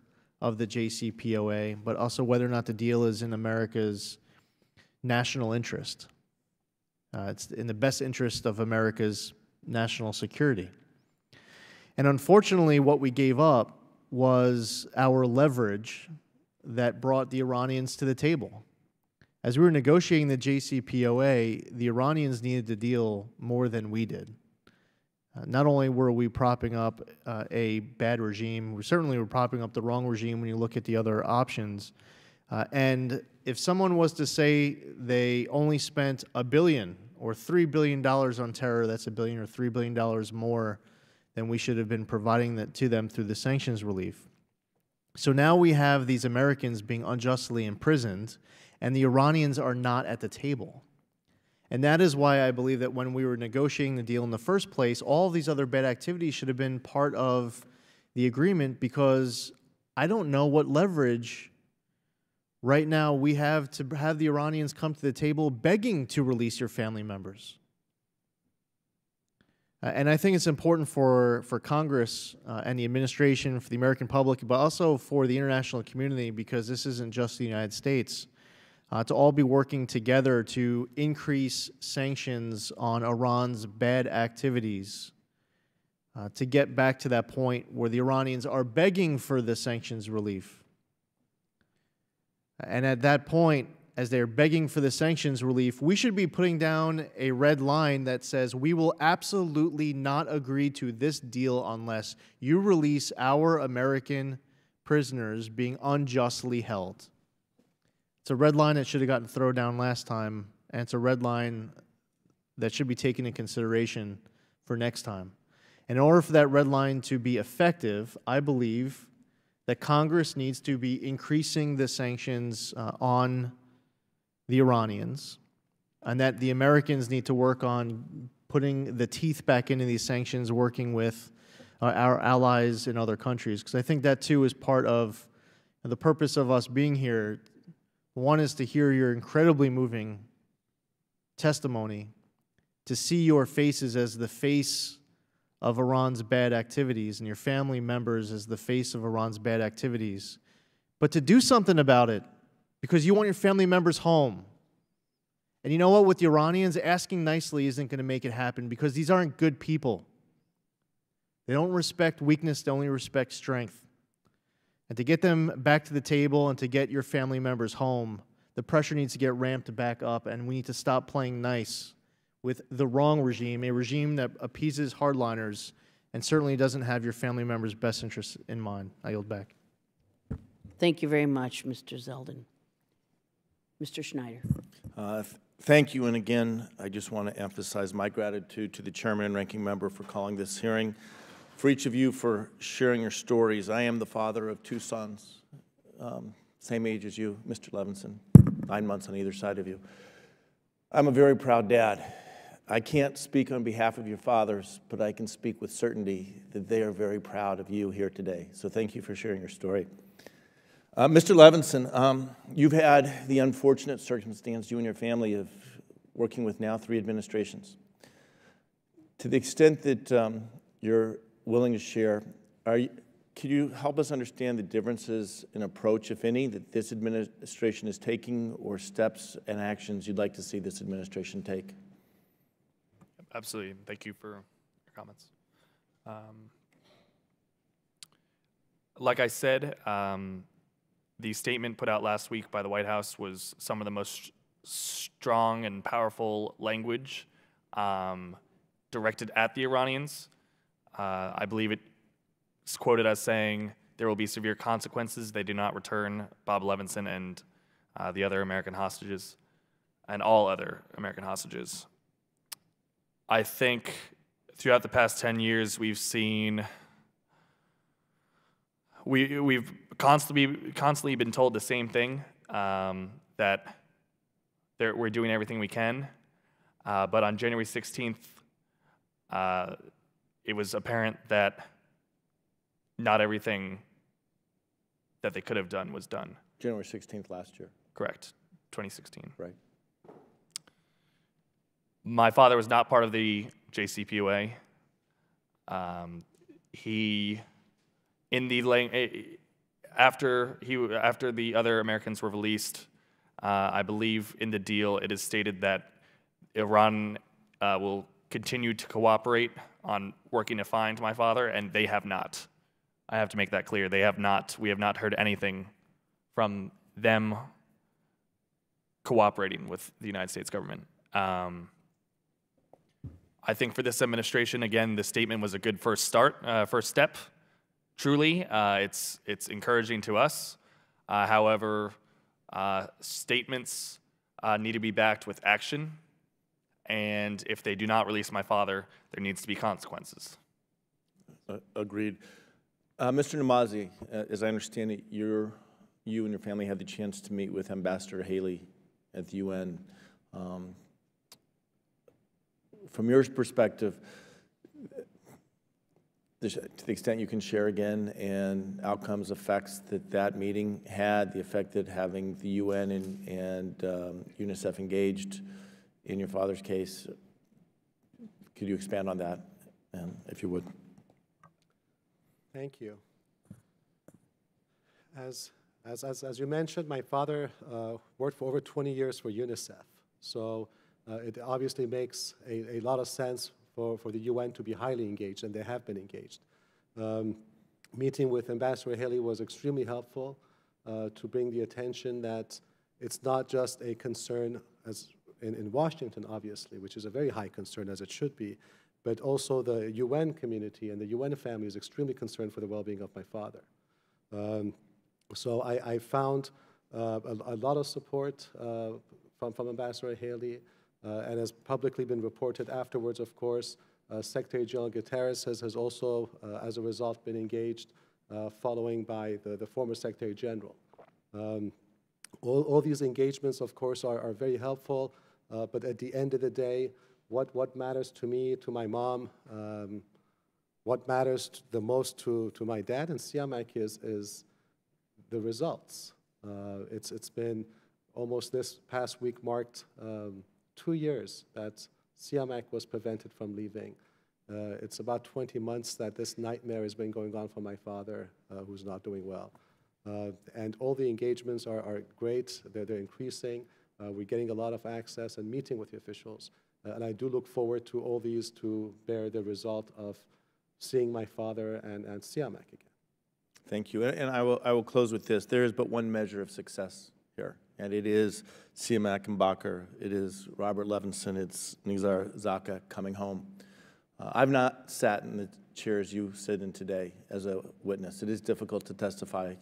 I: of the JCPOA, but also whether or not the deal is in America's national interest. It's in the best interest of America's national security. And unfortunately, what we gave up was our leverage that brought the Iranians to the table. As we were negotiating the JCPOA, the Iranians needed to deal more than we did. Not only were we propping up a bad regime, we certainly were propping up the wrong regime when you look at the other options. And if someone was to say they only spent $1 billion or $3 billion on terror, that's $1 billion or $3 billion more than we should have been providing that to them through the sanctions relief. So now we have these Americans being unjustly imprisoned, and the Iranians are not at the table. And that is why I believe that when we were negotiating the deal in the first place, all of these other bad activities should have been part of the agreement, because I don't know what leverage right now we have to have the Iranians come to the table begging to release your family members. And I think it's important for Congress and the administration, for the American public, but also for the international community, because this isn't just the United States, to all be working together to increase sanctions on Iran's bad activities, to get back to that point where the Iranians are begging for the sanctions relief. And at that point, as they're begging for the sanctions relief, we should be putting down a red line that says we will absolutely not agree to this deal unless you release our American prisoners being unjustly held. It's a red line that should have gotten thrown down last time, and it's a red line that should be taken into consideration for next time. In order for that red line to be effective, I believe that Congress needs to be increasing the sanctions on the Iranians, and that the Americans need to work on putting the teeth back into these sanctions, working with our allies in other countries, because I think that too is part of the purpose of us being here. One is to hear your incredibly moving testimony, to see your faces as the face of Iran's bad activities and your family members as the face of Iran's bad activities, but to do something about it, because you want your family members home. And you know what? With the Iranians, asking nicely isn't going to make it happen, because these aren't good people. They don't respect weakness, they only respect strength. And to get them back to the table and to get your family members home, the pressure needs to get ramped back up, and we need to stop playing nice with the wrong regime, a regime that appeases hardliners and certainly doesn't have your family members' best interests in mind. I yield back.
A: Thank you very much, Mr. Zeldin. Mr. Schneider.
G: Thank you, and again, I just want to emphasize my gratitude to the chairman and ranking member for calling this hearing, for each of you for sharing your stories. I am the father of 2 sons, same age as you, Mr. Levenson, 9 months on either side of you. I'm a very proud dad. I can't speak on behalf of your fathers, but I can speak with certainty that they are very proud of you here today. So thank you for sharing your story. Mr. Levenson, you've had the unfortunate circumstance, you and your family, of working with now 3 administrations. To the extent that you're willing to share, could you help us understand the differences in approach, if any, that this administration is taking, or steps and actions you'd like to see this administration take?
J: Absolutely. Thank you for your comments. Like I said, the statement put out last week by the White House was some of the most strong and powerful language directed at the Iranians. I believe it's quoted as saying there will be severe consequences if they do not return Bob Levenson and the other American hostages, and all other American hostages. I think throughout the past 10 years we've seen we've constantly been told the same thing, that we're doing everything we can, but on January 16th, it was apparent that not everything that they could have done was done.
G: January 16th last year.
J: Correct, 2016.
G: Right.
J: My father was not part of the JCPOA. After the other Americans were released, I believe in the deal it is stated that Iran will continue to cooperate on working to find my father, and they have not. I have to make that clear. They have not. We have not heard anything from them cooperating with the United States government. I think for this administration, again, the statement was a good first step. Truly, it's encouraging to us. However, statements need to be backed with action, and if they do not release my father, there needs to be consequences.
G: Agreed. Mr. Namazi, as I understand it, you and your family had the chance to meet with Ambassador Haley at the UN. From your perspective, to the extent you can share again, and outcomes, effects that that meeting had, the effect that having the UN and UNICEF engaged in your father's case, could you expand on that, if you would?
K: Thank you. As you mentioned, my father worked for over 20 years for UNICEF. So it obviously makes a lot of sense for the UN to be highly engaged, and they have been engaged. Meeting with Ambassador Haley was extremely helpful to bring the attention that it's not just a concern as in Washington, obviously, which is a very high concern, as it should be, but also the UN community and the UN family is extremely concerned for the well-being of my father. So I found a lot of support from Ambassador Haley, and has publicly been reported afterwards, of course. Secretary General Guterres has also, as a result, been engaged, following by the former Secretary General. All these engagements, of course, are very helpful, but at the end of the day, what matters to me, to my mom, what matters the most to my dad and Siamak is the results. It's been almost this past week marked 2 years that Siamak was prevented from leaving. It's about 20 months that this nightmare has been going on for my father, who's not doing well. And all the engagements are great. They're increasing. We're getting a lot of access and meeting with the officials. And I do look forward to all these to bear the result of seeing my father and Siamak again.
G: Thank you. And I will close with this. There is but one measure of success here, and it is Siamak and Bakr. It is Robert Levenson. It's Nizar Zaka coming home. I've not sat in the chairs you sit in today as a witness. It is difficult to testify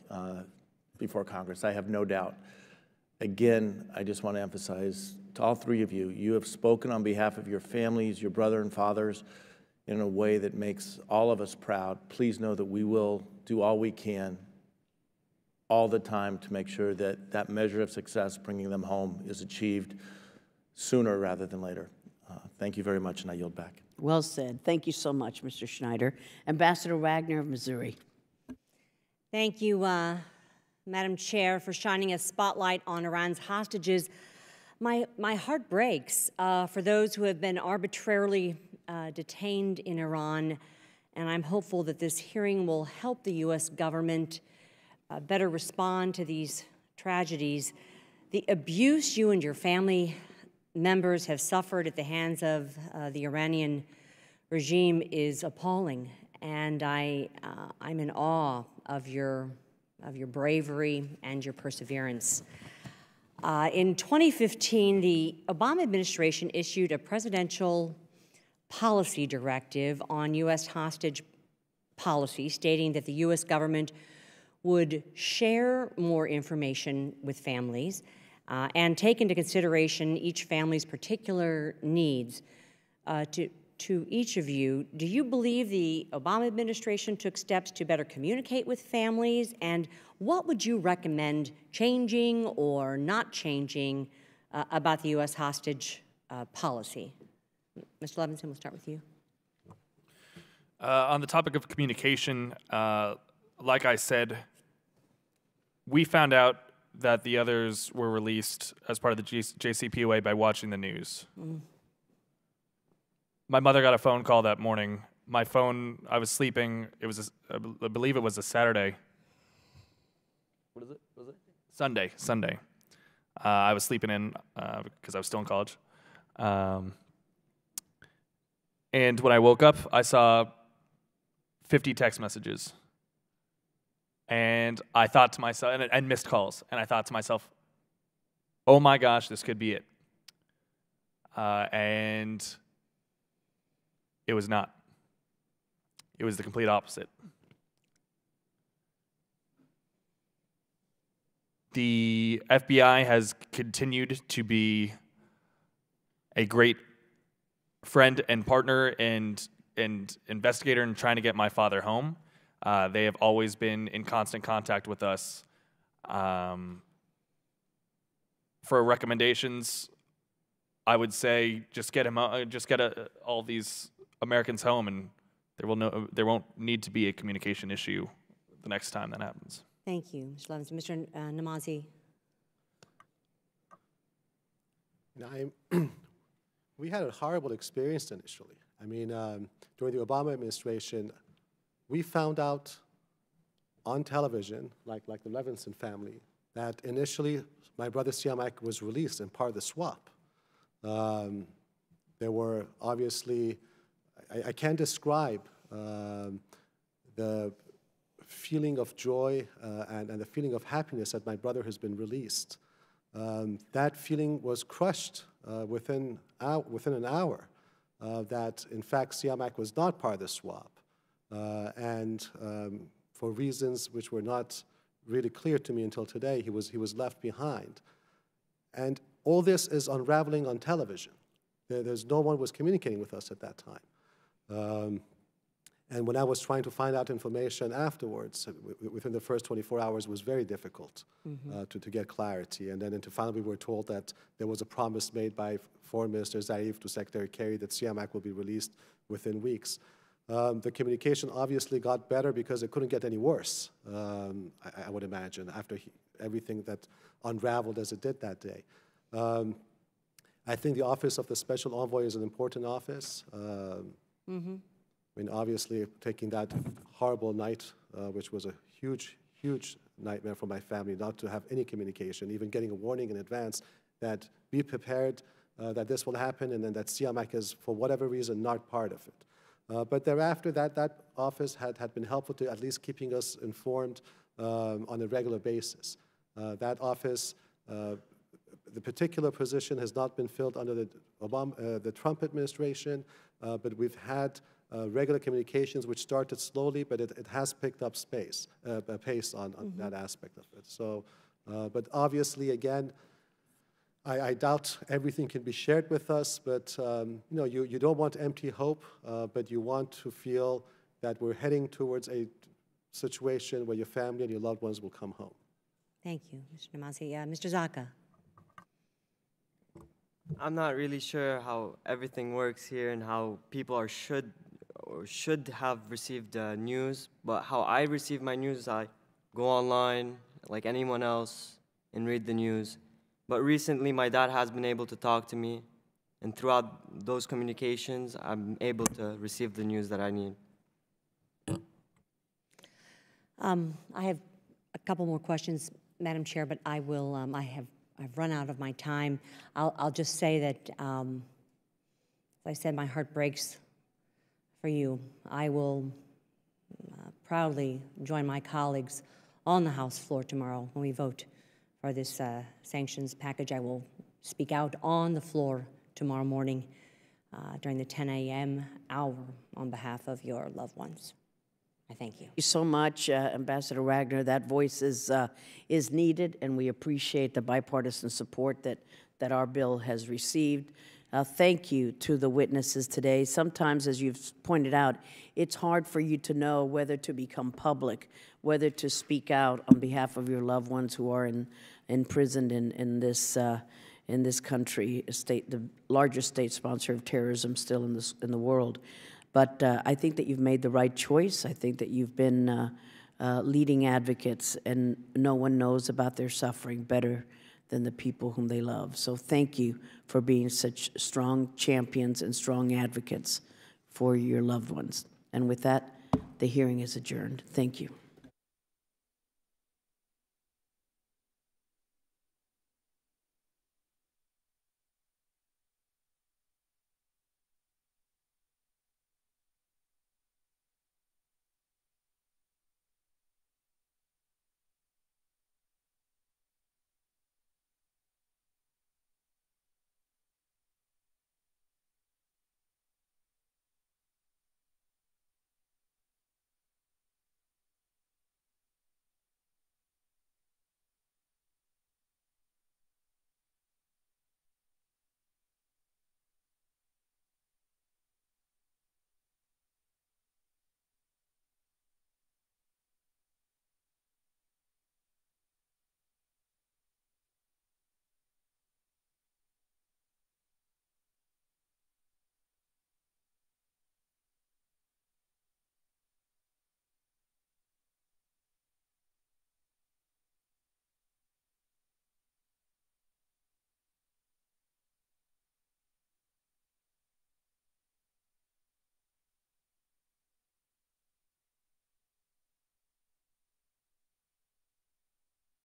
G: before Congress, I have no doubt. Again, I just want to emphasize to all three of you, you have spoken on behalf of your families, your brother and fathers, in a way that makes all of us proud. Please know that we will do all we can all the time to make sure that that measure of success, bringing them home, is achieved sooner rather than later. Thank you very much, and I yield back.
A: Well said. Thank you so much, Mr. Schneider. Ambassador Wagner of Missouri.
M: Thank you, Madam Chair, for shining a spotlight on Iran's hostages. My heart breaks for those who have been arbitrarily detained in Iran, and I'm hopeful that this hearing will help the U.S. government better respond to these tragedies. The abuse you and your family members have suffered at the hands of the Iranian regime is appalling, and I'm in awe of your bravery and your perseverance. In 2015, the Obama administration issued a presidential policy directive on U.S. hostage policy, stating that the U.S. government would share more information with families and take into consideration each family's particular needs. To each of you, do you believe the Obama administration took steps to better communicate with families, and what would you recommend changing or not changing about the U.S. hostage policy? Mr. Levenson, we'll start with you.
J: On the topic of communication, like I said, we found out that the others were released as part of the JCPOA by watching the news. Mm. My mother got a phone call that morning. My phone, I was sleeping. It was, I believe it was a Saturday. What is it? Was it? Sunday. I was sleeping in because I was still in college. And when I woke up, I saw 50 text messages. And I thought to myself, and missed calls, and I thought to myself, oh my gosh, this could be it. And it was not. It was the complete opposite. The FBI has continued to be a great friend and partner and investigator in trying to get my father home. They have always been in constant contact with us. for recommendations, I would say just get him, all these Americans home, and there won't need to be a communication issue the next time that happens.
M: Thank you, Mr. Levenson. Mr. Namazi.
K: We had a horrible experience initially. I mean, during the Obama administration, we found out on television, like the Levenson family, that initially my brother Siamak was released and part of the swap. There were obviously, I can't describe the feeling of joy and the feeling of happiness that my brother has been released. That feeling was crushed within an hour. That in fact Siamak was not part of the swap, and for reasons which were not really clear to me until today, he was left behind. And all this is unraveling on television. There's no one was communicating with us at that time. And when I was trying to find out information afterwards, within the first 24 hours, it was very difficult to get clarity. And then finally we were told that there was a promise made by Foreign Minister Zarif to Secretary Kerry that Siamak will be released within weeks. The communication obviously got better because it couldn't get any worse, I would imagine, after everything that unraveled as it did that day. I think the Office of the Special Envoy is an important office. I mean, obviously, taking that horrible night, which was a huge, huge nightmare for my family, not to have any communication, even getting a warning in advance that be prepared that this will happen, and then that Siamak is, for whatever reason, not part of it. But thereafter, that office had been helpful to at least keeping us informed on a regular basis. That office, the particular position has not been filled under the Trump administration, but we've had regular communications which started slowly, but it has picked up pace on that aspect of it. So, but obviously, again, I doubt everything can be shared with us, but you know, you don't want empty hope, but you want to feel that we're heading towards a situation where your family and your loved ones will come home.
M: Thank you, Mr. Namazi. Mr. Zaka.
L: I'm not really sure how everything works here and how people should have received news, but how I receive my news, I go online like anyone else and read the news. But recently, my dad has been able to talk to me, and throughout those communications, I'm able to receive the news that I need.
M: I have a couple more questions, Madam Chair, but I will. I've run out of my time. I'll just say that, as I said, my heart breaks for you. I will proudly join my colleagues on the House floor tomorrow when we vote for this sanctions package. I will speak out on the floor tomorrow morning during the 10 a.m. hour on behalf of your loved ones. I thank you.
A: Thank you so much, Ambassador Wagner. That voice is needed, and we appreciate the bipartisan support that our bill has received. Thank you to the witnesses today. Sometimes, as you've pointed out, it's hard for you to know whether to become public, whether to speak out on behalf of your loved ones who are imprisoned in this country, the largest state sponsor of terrorism still in the world. But I think that you've made the right choice. I think that you've been leading advocates, and no one knows about their suffering better than the people whom they love. So thank you for being such strong champions and strong advocates for your loved ones. And with that, the hearing is adjourned. Thank you.